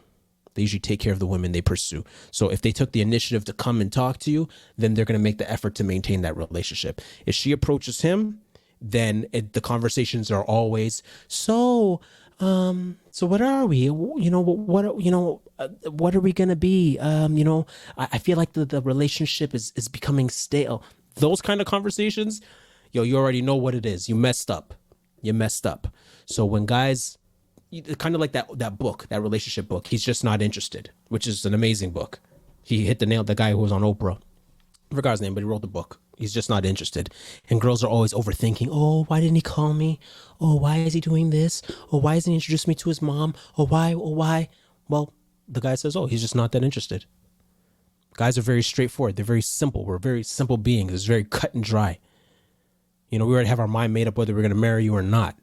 They usually take care of the women they pursue. So if they took the initiative to come and talk to you, then they're going to make the effort to maintain that relationship. If she approaches him, then the conversations are always, so what are we? What are we going to be? I feel like the relationship is becoming stale. Those kind of conversations, you already know what it is. You messed up. So when guys, kind of like that book, that relationship book, He's Just Not Interested, which is an amazing book. He hit the nail, the guy who was on Oprah. I forgot his name, but he wrote the book. He's Just Not Interested. And girls are always overthinking. Oh, why didn't he call me? Oh, why is he doing this? Oh, why hasn't he introduced me to his mom? Oh, why? Well, the guy says, oh, he's just not that interested. Guys are very straightforward. They're very simple. We're very simple beings. It's very cut and dry. We already have our mind made up whether we're going to marry you or not.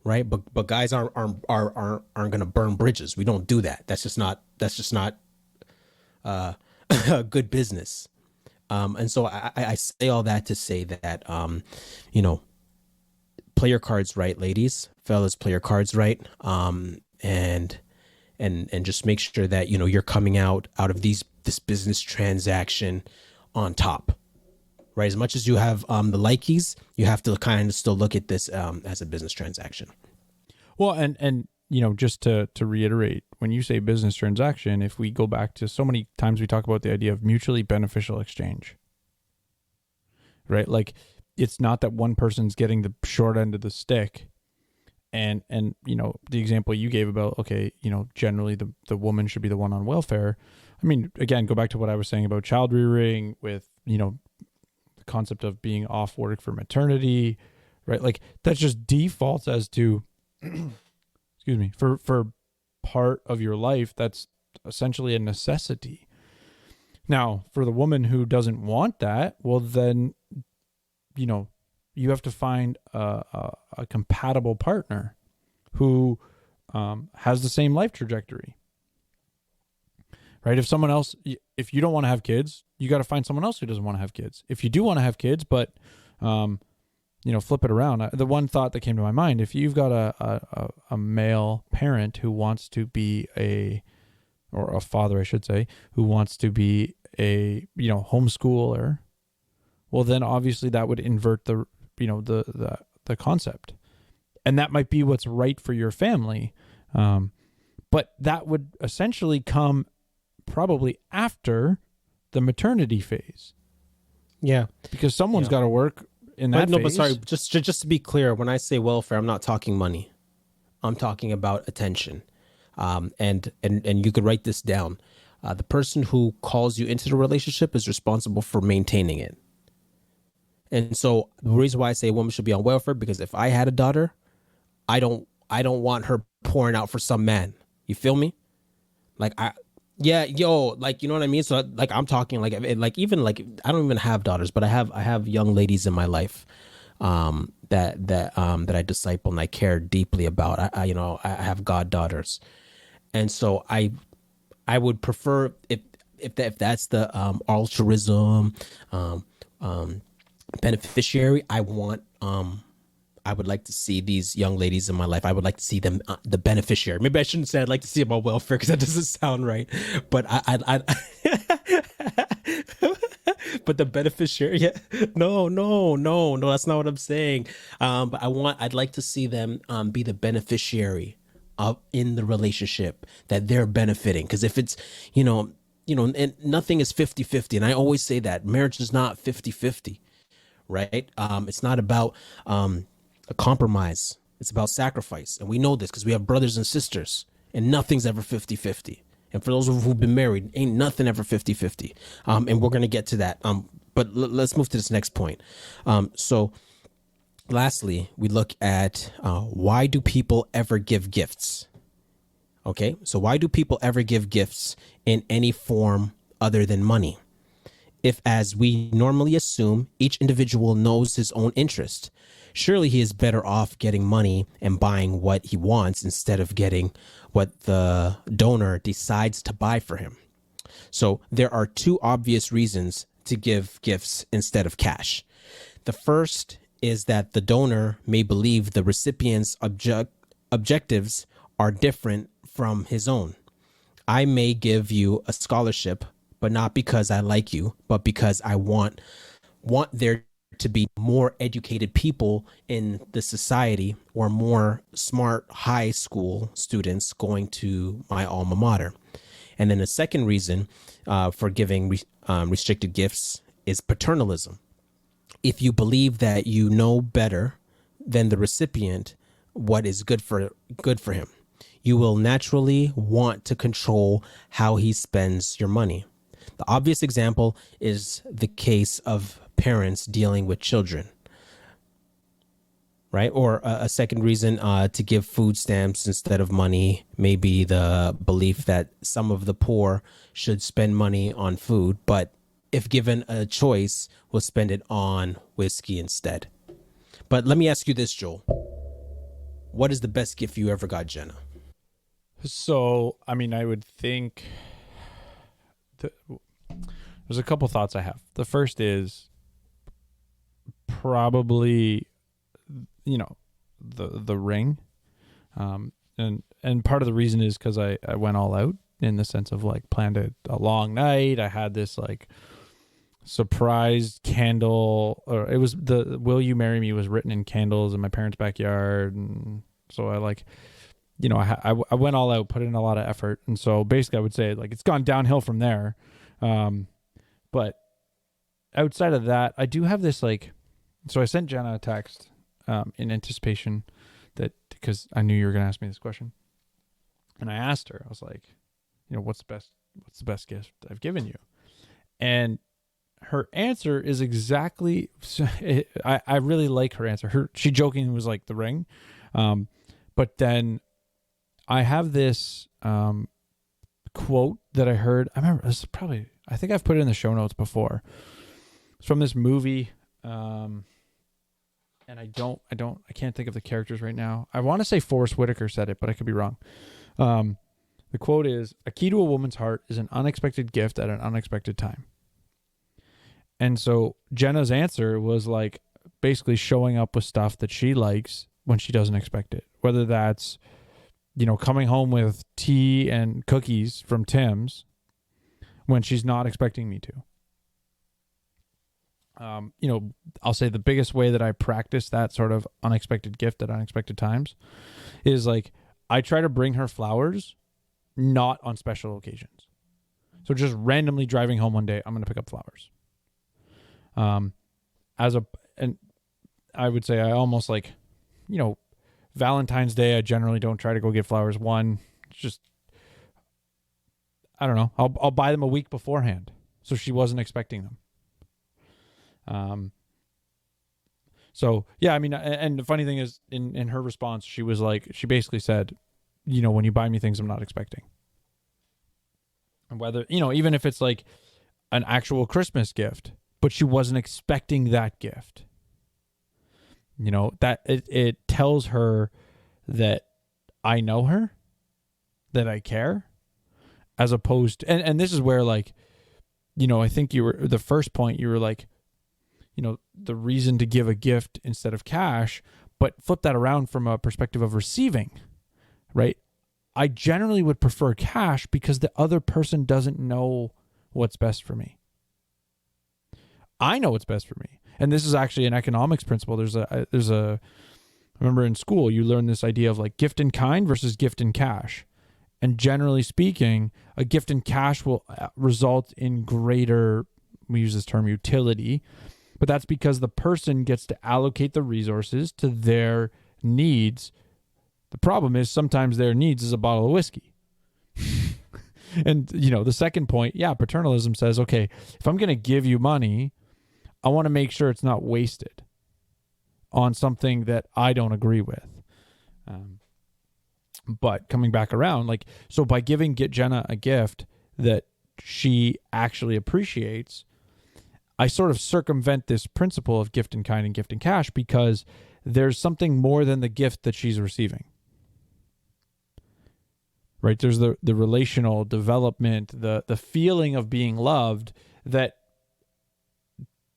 Right? But guys aren't going to burn bridges. We don't do that. That's just not good business. And so I say all that to say that, play your cards right, ladies, fellas, play your cards right. And just make sure that, you're coming out of this business transaction on top, right? As much as you have, the likeys, you have to kind of still look at this, as a business transaction. Well, and just to reiterate, when you say business transaction, if we go back to so many times we talk about the idea of mutually beneficial exchange, right? Like, it's not that one person's getting the short end of the stick, and the example you gave about, okay, generally the woman should be the one on welfare. I mean, again, go back to what I was saying about child rearing with, the concept of being off work for maternity, right? Like, that just defaults as to, excuse me, for part of your life, that's essentially a necessity. Now, for the woman who doesn't want that, well, then, you have to find a compatible partner who has the same life trajectory. Right? If you don't want to have kids, you got to find someone else who doesn't want to have kids. If you do want to have kids, but flip it around. The one thought that came to my mind: if you've got a male parent who wants to be or a father, I should say, who wants to be a homeschooler, well, then obviously that would invert the concept, and that might be what's right for your family, but that would essentially come probably after the maternity phase. Yeah, because someone's got to work in that phase. But sorry, just to be clear, when I say welfare, I'm not talking money. I'm talking about attention. And you could write this down. The person who calls you into the relationship is responsible for maintaining it. And so the reason why I say a woman should be on welfare, because if I had a daughter, I don't want her pouring out for some man. You feel me? You know what I mean? So I'm talking even I don't even have daughters, but I have young ladies in my life that I disciple and I care deeply about. I have goddaughters. And so I would prefer if that's the altruism beneficiary, I would like to see these young ladies in my life. I would like to see them the beneficiary. Maybe I shouldn't say I'd like to see them on welfare because that doesn't sound right. But I but the beneficiary, yeah, no, that's not what I'm saying. But I'd like to see them be the beneficiary in the relationship that they're benefiting. Because if it's, and nothing is 50-50. And I always say that marriage is not 50-50, right? It's not about a compromise. It's about sacrifice. And we know this because we have brothers and sisters, and nothing's ever 50-50. And for those who've been married, ain't nothing ever 50-50. And we're going to get to that. But let's move to this next point. So lastly, we look at why do people ever give gifts? Okay, so why do people ever give gifts in any form other than money? If, as we normally assume, each individual knows his own interest, surely he is better off getting money and buying what he wants instead of getting what the donor decides to buy for him. So there are two obvious reasons to give gifts instead of cash. The first is that the donor may believe the recipient's objectives are different from his own. I may give you a scholarship, but not because I like you, but because I want there to be more educated people in the society, or more smart high school students going to my alma mater. And then the second reason for giving restricted gifts is paternalism. If you believe that you know better than the recipient what is good for him, you will naturally want to control how he spends your money. The obvious example is the case of parents dealing with children, right? Or a second reason to give food stamps instead of money may be the belief that some of the poor should spend money on food, but if given a choice, will spend it on whiskey instead. But let me ask you this, Joel. What is the best gift you ever got, Jenna? So, I mean, I would think there's a couple thoughts I have. The first is probably, the ring. And part of the reason is because I went all out in the sense of planned a long night. I had this surprise candle, or it was the "Will You Marry Me" was written in candles in my parents' backyard. And so I I went all out, put in a lot of effort. And so basically I would say it's gone downhill from there. But outside of that, I do have this so I sent Jenna a text in anticipation because I knew you were going to ask me this question. And I asked her, I was like, what's the best gift I've given you? And her answer is exactly, I really like her answer. She jokingly was like the ring. But then I have this quote that I heard. I remember I think I've put it in the show notes before. It's from this movie. and I can't think of the characters right now. I want to say Forrest Whitaker said it, but I could be wrong. The quote is, "A key to a woman's heart is an unexpected gift at an unexpected time." And so Jenna's answer was like basically showing up with stuff that she likes when she doesn't expect it. Whether that's, coming home with tea and cookies from Tim's when she's not expecting me to. I'll say the biggest way that I practice that sort of unexpected gift at unexpected times is like I try to bring her flowers not on special occasions. So just randomly driving home one day, I'm going to pick up flowers. And I would say I almost like, Valentine's Day, I generally don't try to go get flowers. One, just, I don't know. I'll buy them a week beforehand. So she wasn't expecting them. So yeah, I mean, and the funny thing is in her response, she was like, she basically said, when you buy me things I'm not expecting. And whether, even if it's like an actual Christmas gift, but she wasn't expecting that gift. That it tells her that I know her, that I care, as opposed to, and this is where like, I think you were, the first point you were like, the reason to give a gift instead of cash, but flip that around from a perspective of receiving, right? I generally would prefer cash because the other person doesn't know what's best for me. I know what's best for me. And this is actually an economics principle. I remember in school, you learn this idea of like gift in kind versus gift in cash. And generally speaking, a gift in cash will result in greater, we use this term, utility, but that's because the person gets to allocate the resources to their needs. The problem is sometimes their needs is a bottle of whiskey. And, the second point, paternalism says, okay, if I'm going to give you money, I want to make sure it's not wasted on something that I don't agree with. But coming back around, like, so by giving Jenna a gift that she actually appreciates, I sort of circumvent this principle of gift in kind and gift in cash because there's something more than the gift that she's receiving. Right? There's the relational development, the feeling of being loved that,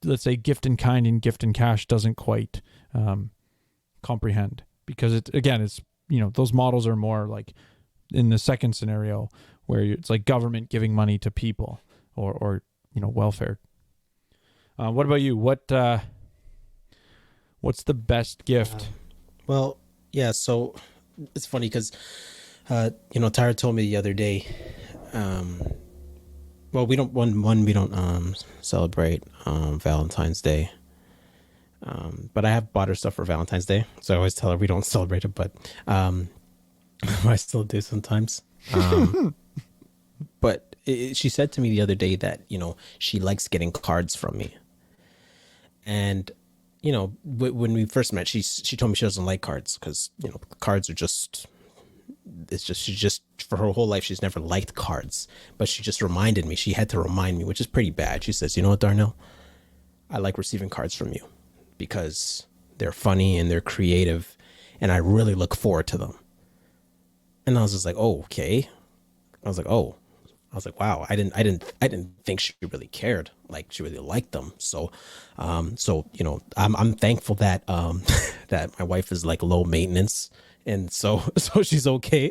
let's say, gift in kind and gift in cash doesn't quite comprehend, because it's those models are more like in the second scenario where it's like government giving money to people or welfare. What about you? What's the best gift? So it's funny because Tyra told me the other day, we don't celebrate Valentine's Day. But I have bought her stuff for Valentine's Day, so I always tell her we don't celebrate it, but I still do sometimes. But she said to me the other day that she likes getting cards from me, and when we first met, she told me she doesn't like cards because cards are just. She just for her whole life she's never liked cards, but she just reminded me. She had to remind me, which is pretty bad. She says, "You know what, Darnell? I like receiving cards from you because they're funny and they're creative, and I really look forward to them." And I was just like, "Oh, okay." I was like, "Wow, I didn't think she really cared. Like she really liked them." So, I'm thankful that that my wife is like low maintenance. And so she's okay.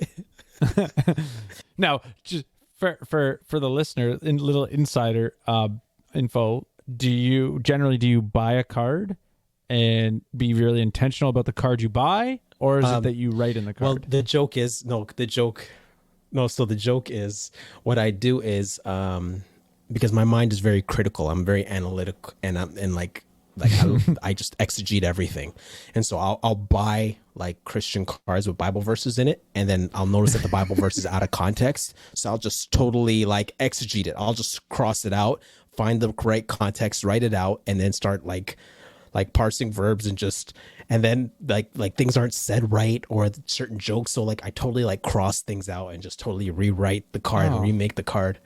Now, just for the listener, in little insider info, do you buy a card and be really intentional about the card you buy, or is it that you write in the card? Well, the joke is what I do is because my mind is very critical. I'm very analytic, and I just exegete everything. And so I'll buy like Christian cards with Bible verses in it. And then I'll notice that the Bible verse is out of context. So I'll just totally like exegete it. I'll just cross it out, find the correct context, write it out, and then start like parsing verbs and then like things aren't said right or certain jokes. So like I totally like cross things out and just totally rewrite the card and remake the card.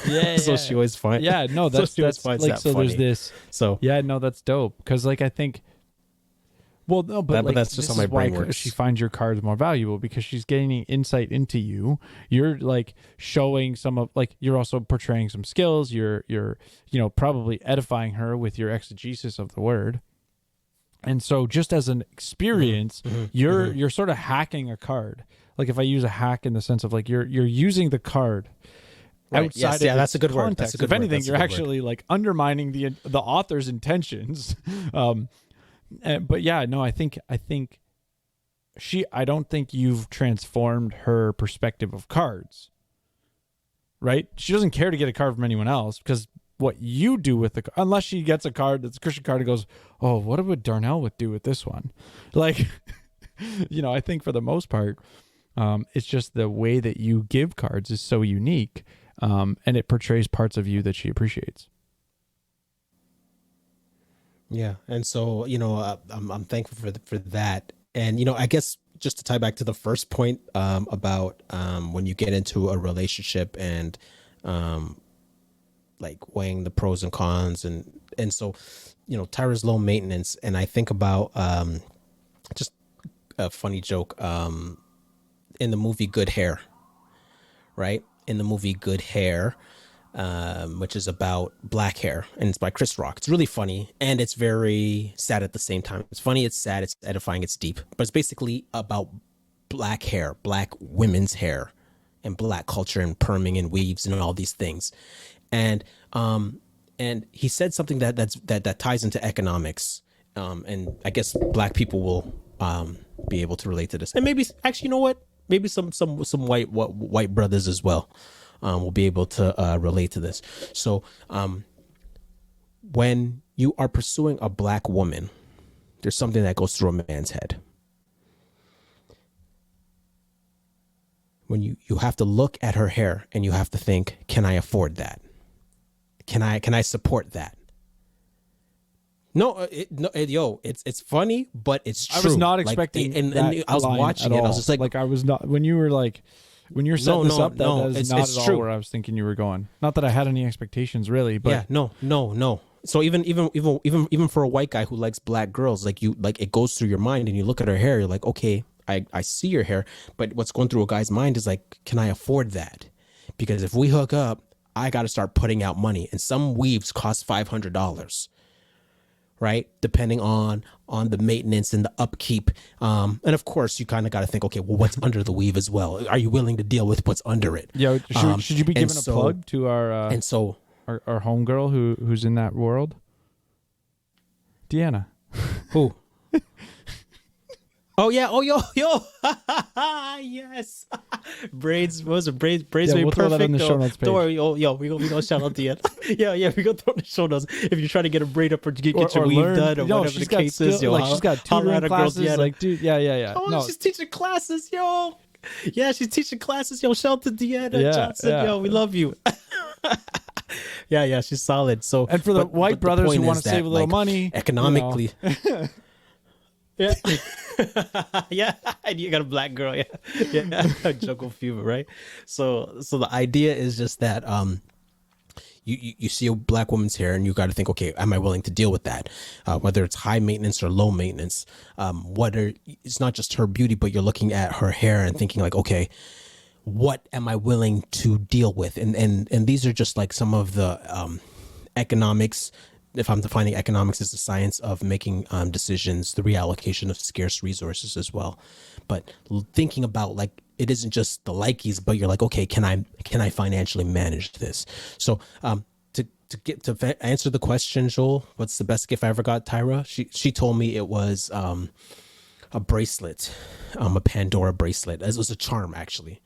Yeah. So she always finds. Yeah, no, that's like, so funny. there's this. So yeah, no, that's dope. Cause like, I think Well, no, but that's just how my brain works. She finds your cards more valuable because she's gaining insight into you. You're like showing some of, like, you're also portraying some skills. You're probably edifying her with your exegesis of the word. And so just as an experience, you're sort of hacking a card. Like if I use a hack in the sense of like you're using the card outside of that's a good context. word. That's a good if anything, word. you're actually like undermining the author's intentions. But yeah, no, I think I don't think you've transformed her perspective of cards. Right? She doesn't care to get a card from anyone else because what you do with unless she gets a card that's a Christian card and goes, oh, what would Darnell would do with this one? Like, I think for the most part, it's just the way that you give cards is so unique, and it portrays parts of you that she appreciates. Yeah, and so I'm thankful for that, and I guess just to tie back to the first point about when you get into a relationship and like weighing the pros and cons, and so Tyra's low maintenance, and I think about just a funny joke in the movie Good Hair, right? In the movie Good Hair. Which is about black hair, and it's by Chris Rock. It's really funny, and it's very sad at the same time. It's funny, it's sad, it's edifying, it's deep. But it's basically about black hair, black women's hair, and black culture, and perming, and weaves, and all these things. And he said something that ties into economics. And I guess black people will be able to relate to this. And maybe, actually, you know what? Maybe some white brothers as well. Will be able to relate to this. So when you are pursuing a black woman, there's something that goes through a man's head. When you have to look at her hair and you have to think, can I afford that? Can I support that? It's funny, but it's true. I was not expecting and I was watching it. I was just like I was not, when you were like, when you're setting this up, that is not at all true. where I was thinking you were going. Not that I had any expectations, really, but yeah, no. So even for a white guy who likes black girls, like it goes through your mind, and you look at her hair, you're like, okay, I see your hair, but what's going through a guy's mind is like, can I afford that? Because if we hook up, I got to start putting out money, and some weaves cost $500. Right, depending on the maintenance and the upkeep, and of course you kind of got to think, okay, well, what's under the weave as well? Are you willing to deal with what's under it? Yeah, should you be giving a plug to our our homegirl who's in that world, Deanna? Who? Oh yeah, yo, yes. Braids, what was it? Braids yeah, made we'll perfect. Throw that in the show notes page. Don't worry, we gonna shout out the end. yeah, we gonna throw in the show notes if you're trying to get a braid up or get your weave done or whatever the case is. She's got tutoring classes. Like, dude, yeah. Oh, she's teaching classes, yo. Yeah, she's teaching classes, yo. Shout out to Deanna Johnson, yo. We love you. yeah, she's solid. So, and for the white brothers who want to save a little money economically. Yeah. Yeah, you got a black girl. Yeah. Jungle fever, right? So the idea is just that you see a black woman's hair and you got to think, okay, am I willing to deal with that? Whether it's high maintenance or low maintenance, it's not just her beauty, but you're looking at her hair and thinking like, okay, what am I willing to deal with? And these are just like some of the economics. If I'm defining economics as the science of making decisions, the reallocation of scarce resources as well. But thinking about like, it isn't just the likies, but you're like, okay, can I financially manage this? So to answer the question, Joel, what's the best gift I ever got, Tyra? She told me it was a bracelet, a Pandora bracelet. It was a charm, actually.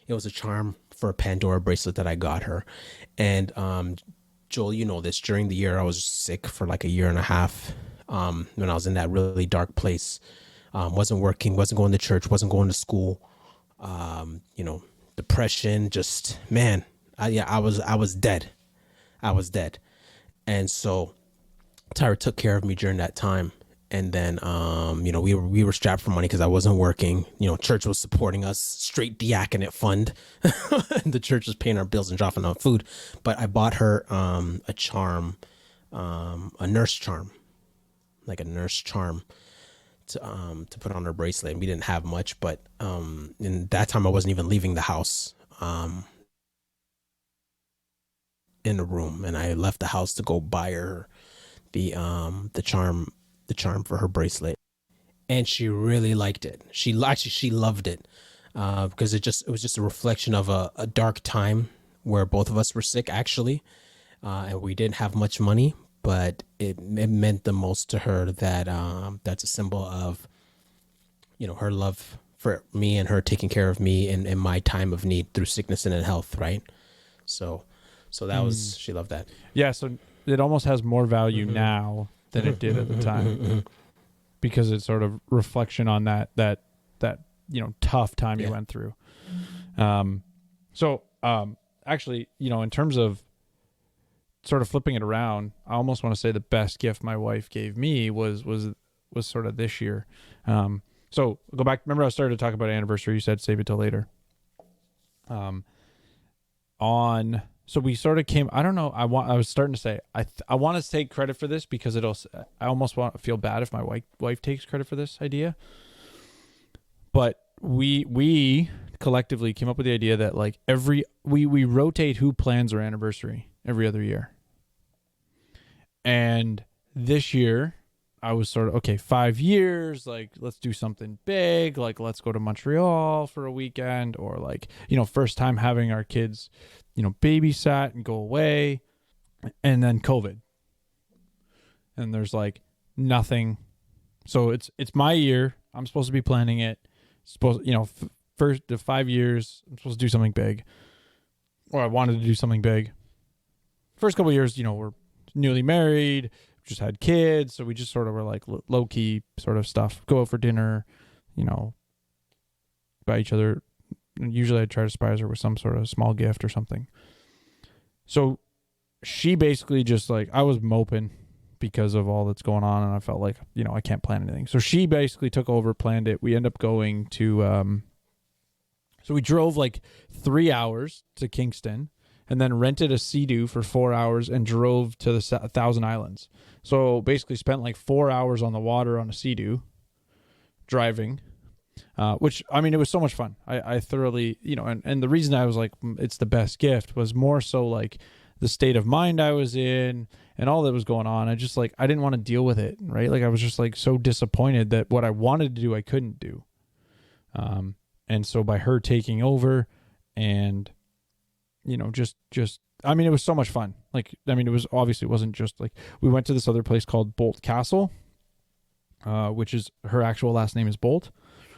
It was a charm for a Pandora bracelet that I got her. And Joel, you know this, during the year I was sick for like a year and a half, when I was in that really dark place, wasn't working, wasn't going to church, wasn't going to school, depression, just, man, I was dead. And so Tyra took care of me during that time. And then, we were strapped for money because I wasn't working. Church was supporting us, straight diaconate fund. The church was paying our bills and dropping off food. But I bought her a charm, a nurse charm, like a nurse charm to put on her bracelet. And we didn't have much, but in that time I wasn't even leaving the house in the room, and I left the house to go buy her the charm for her bracelet, and she really liked it. She loved it because it was just a reflection of a dark time where both of us were sick, actually, and we didn't have much money, but it meant the most to her that that's a symbol of, you know, her love for me and her taking care of me in my time of need through sickness and in health, right? So that was, she loved that. Yeah, so it almost has more value now than it did at the time, because it's sort of reflection on that you know, tough time you went through. Actually, you know, in terms of sort of flipping it around, I almost want to say the best gift my wife gave me was sort of this year. So go back. Remember, I started to talk about anniversary. You said save it till later. So we sort of came. I don't know. I was starting to say I want to take credit for this because I almost want to feel bad if my wife takes credit for this idea. But we collectively came up with the idea that like we rotate who plans our anniversary every other year. And this year I was sort of, okay, 5 years, like, let's do something big. Like, let's go to Montreal for a weekend, or like, you know, first time having our kids, you know, babysat and go away. And then COVID. And there's like nothing. So it's my year. I'm supposed to be planning it. You know, first the 5 years, I'm supposed to do something big, or I wanted to do something big. First couple of years, you know, we're newly married, just had kids, so we just sort of were like low key sort of stuff. Go out for dinner, you know, buy each other. Usually I'd try to surprise her with some sort of small gift or something. So she basically just like, I was moping because of all that's going on, and I felt like, you know, I can't plan anything. So she basically took over, planned it. We end up going to, so we drove like 3 hours to Kingston, and then rented a Sea-Doo for 4 hours and drove to the Thousand Islands. So basically spent like 4 hours on the water on a Sea-Doo driving, which, I mean, it was so much fun. I thoroughly, you know, and the reason I was like, it's the best gift was more so like the state of mind I was in and all that was going on. I just like, I didn't want to deal with it, right? Like I was just like so disappointed that what I wanted to do, I couldn't do. And so by her taking over and, you know, just, I mean, it was so much fun. Like, I mean, it wasn't just like, we went to this other place called Bolt Castle, which is, her actual last name is Bolt.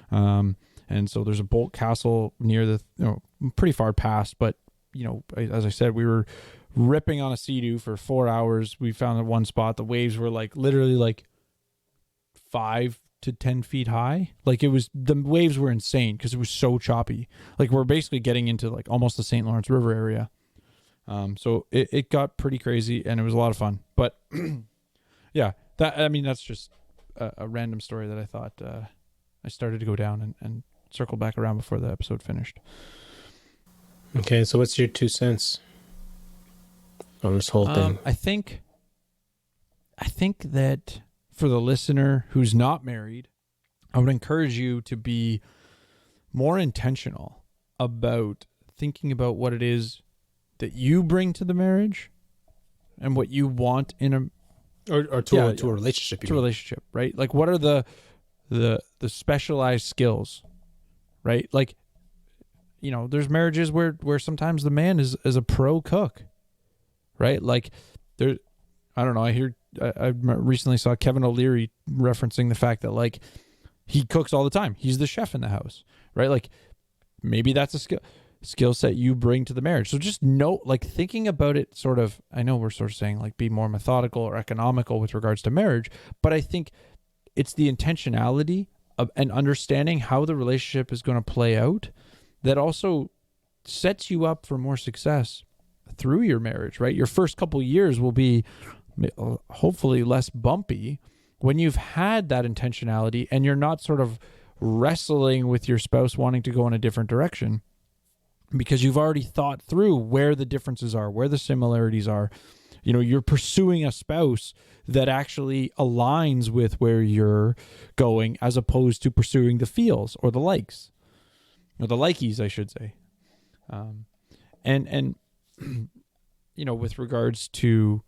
And so there's a Bolt Castle near the, you know, pretty far past, but, you know, as I said, we were ripping on a Sea-Doo for 4 hours. We found one spot, the waves were like literally like 5 to 10 feet high. Like, it was, the waves were insane because it was so choppy. Like, we're basically getting into like almost the St. Lawrence River area. So it got pretty crazy and it was a lot of fun. But yeah, that's just a random story that I thought I started to go down and circle back around before the episode finished. Okay, so what's your 2 cents on this whole thing? I think that for the listener who's not married, I would encourage you to be more intentional about thinking about what it is that you bring to the marriage and what you want in a to a relationship. To a relationship, right? Like, what are the specialized skills, right? Like, you know, there's marriages where sometimes the man is a pro cook, right? Like, there, I don't know. I recently saw Kevin O'Leary referencing the fact that like he cooks all the time. He's the chef in the house, right? Like, maybe that's a skill set you bring to the marriage. So just note, like, thinking about it sort of, I know we're sort of saying like be more methodical or economical with regards to marriage, but I think it's the intentionality of and understanding how the relationship is going to play out that also sets you up for more success through your marriage, right? Your first couple years will be hopefully less bumpy when you've had that intentionality and you're not sort of wrestling with your spouse wanting to go in a different direction, because you've already thought through where the differences are, where the similarities are, you're pursuing a spouse that actually aligns with where you're going, as opposed to pursuing the feels or the likes, or the likies, I should say. And with regards to,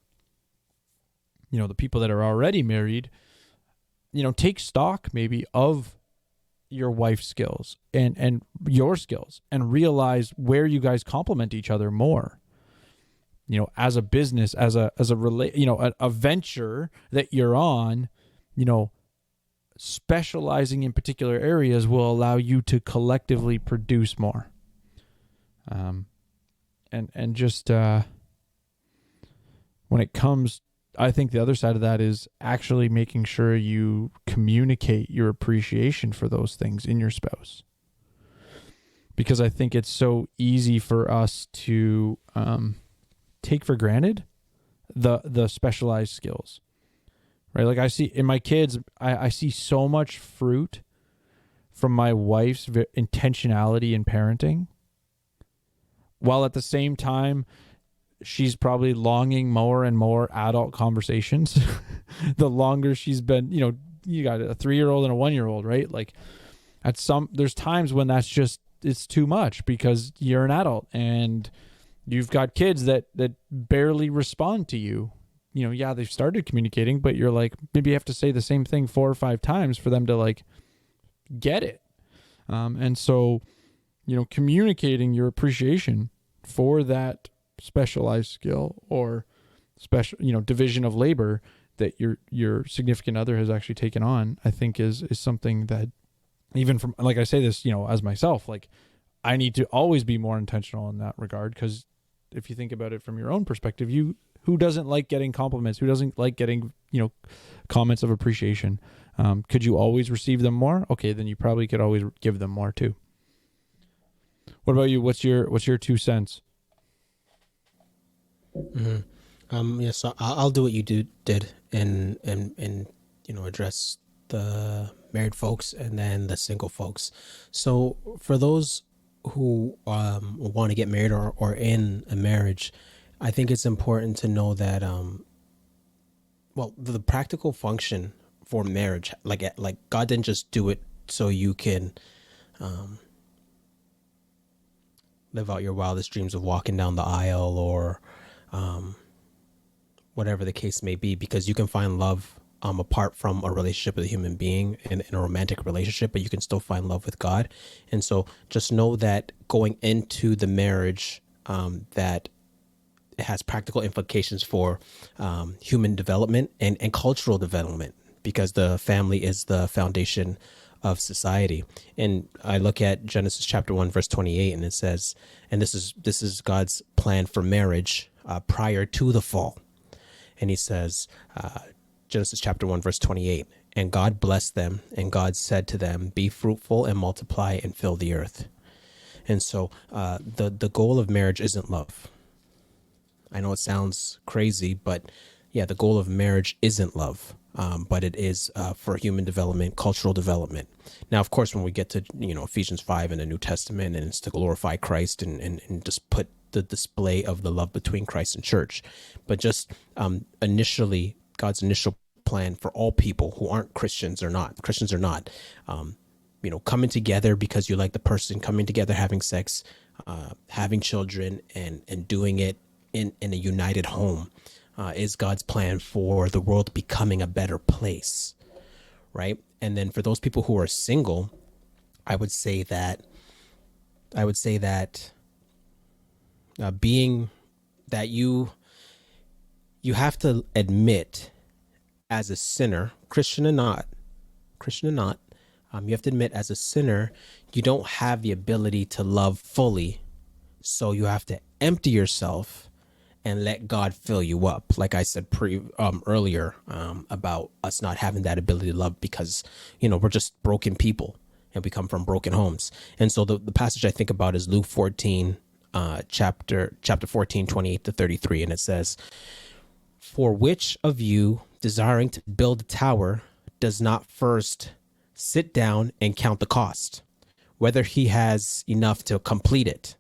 the people that are already married, take stock maybe of your wife's skills and your skills, and realize where you guys complement each other more. As a business, as a venture that you're on, specializing in particular areas will allow you to collectively produce more. And just when it comes, I think the other side of that is actually making sure you communicate your appreciation for those things in your spouse. Because I think it's so easy for us to take for granted the specialized skills, right? Like I see in my kids, I see so much fruit from my wife's intentionality in parenting, while at the same time, she's probably longing more and more adult conversations. The longer she's been, you got a 3-year-old and a 1-year-old, right? Like there's times when it's too much because you're an adult and you've got kids that barely respond to you. Yeah, they've started communicating, but you're like, maybe you have to say the same thing 4 or 5 times for them to like get it. And so, communicating your appreciation for that specialized skill or special, division of labor that your significant other has actually taken on, I think is something that, even from, like I say this, as myself, like I need to always be more intentional in that regard. Because if you think about it from your own perspective, who doesn't like getting compliments? Who doesn't like getting, comments of appreciation? Could you always receive them more? Okay, then you probably could always give them more too. What about you? What's your 2 cents? Mm-hmm. So I'll do what you did and address the married folks and then the single folks. So for those who want to get married or in a marriage, I think it's important to know that the practical function for marriage, like God didn't just do it so you can live out your wildest dreams of walking down the aisle or whatever the case may be, because you can find love apart from a relationship with a human being in a romantic relationship, but you can still find love with God. And so just know that going into the marriage, that it has practical implications for human development and cultural development, because the family is the foundation of society. And I look at Genesis chapter 1, verse 28, and it says, and this is God's plan for marriage prior to the fall. And he says, Genesis chapter 1, verse 28, and God blessed them, and God said to them, be fruitful and multiply and fill the earth. And so the goal of marriage isn't love. I know it sounds crazy, but yeah, the goal of marriage isn't love. But it is for human development, cultural development. Now, of course, when we get to, Ephesians 5 in the New Testament, and it's to glorify Christ and just put the display of the love between Christ and church. But just initially, God's initial plan for all people who aren't Christians or not, coming together because you like the person, coming together, having sex, having children, and doing it in a united home. Is God's plan for the world becoming a better place, right? And then for those people who are single, I would say that being that you have to admit as a sinner, Christian or not, you have to admit as a sinner, you don't have the ability to love fully. So you have to empty yourself and let God fill you up. Like I said earlier about us not having that ability to love because, we're just broken people and we come from broken homes. And so the passage I think about is Luke 14, chapter 14, 28 to 33. And it says, for which of you desiring to build a tower does not first sit down and count the cost, whether he has enough to complete it?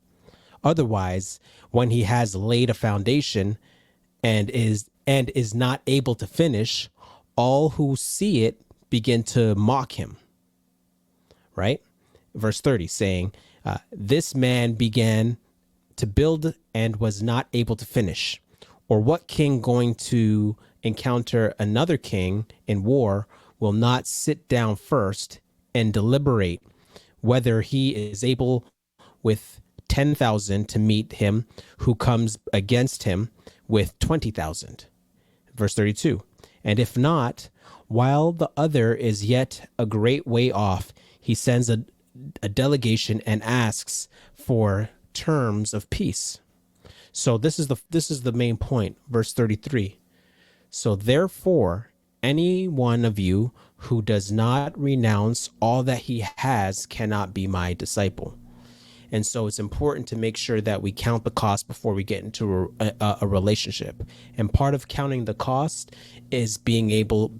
Otherwise, when he has laid a foundation and is not able to finish, all who see it begin to mock him. Right? Verse 30 saying, this man began to build and was not able to finish. Or what king going to encounter another king in war will not sit down first and deliberate whether he is able with 10,000 to meet him who comes against him with 20,000. Verse 32. And if not, while the other is yet a great way off, he sends a delegation and asks for terms of peace. So this is the main point. Verse 33. So therefore, any one of you who does not renounce all that he has cannot be my disciple. And so it's important to make sure that we count the cost before we get into a relationship. And part of counting the cost is being able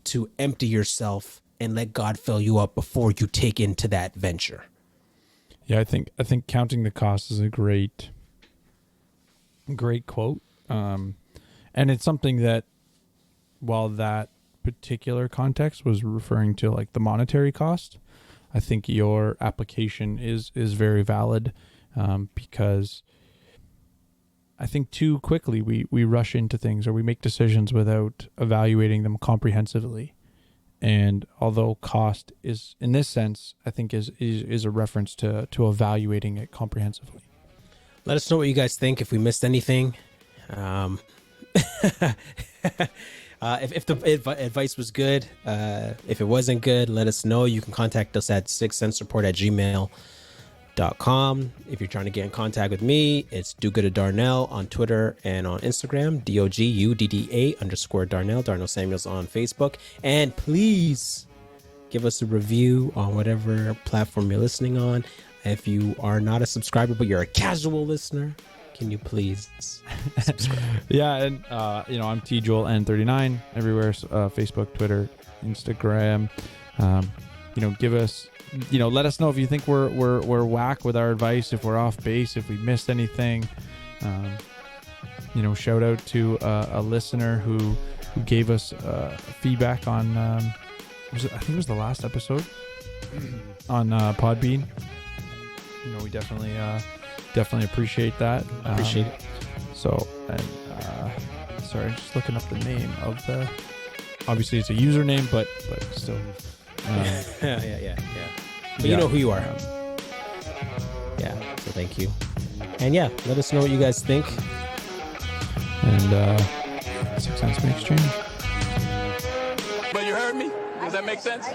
to empty yourself and let God fill you up before you take into that venture. Yeah, I think counting the cost is a great quote. And it's something that, while that particular context was referring to like the monetary cost, I think your application is very valid, because I think too quickly we rush into things, or we make decisions without evaluating them comprehensively. And although cost is, in this sense, I think is a reference to evaluating it comprehensively. Let us know what you guys think. If we missed anything, if the advice was good, if it wasn't good, let us know. You can contact us at sixcentsreport@gmail.com. If you're trying to get in contact with me, it's DoGoodDarnell on Twitter and on Instagram, DOGUDDA_Darnell. Darnell Samuels on Facebook. And please give us a review on whatever platform you're listening on. If you are not a subscriber, but you're a casual listener, can you please subscribe? Yeah, and I'm TJoelN39 everywhere, Facebook, Twitter, Instagram. Give us, let us know if you think we're whack with our advice, if we're off base, if we missed anything. Shout out to a listener who gave us feedback on I think it was the last episode on Podbean. We definitely appreciate that. Appreciate it. So, and sorry, I'm just looking up the name of the. Obviously, it's a username, but still. Yeah. But you know who you are. Yeah. So thank you. And yeah, let us know what you guys think. And 6 cents makes change. But you heard me? Does that make sense?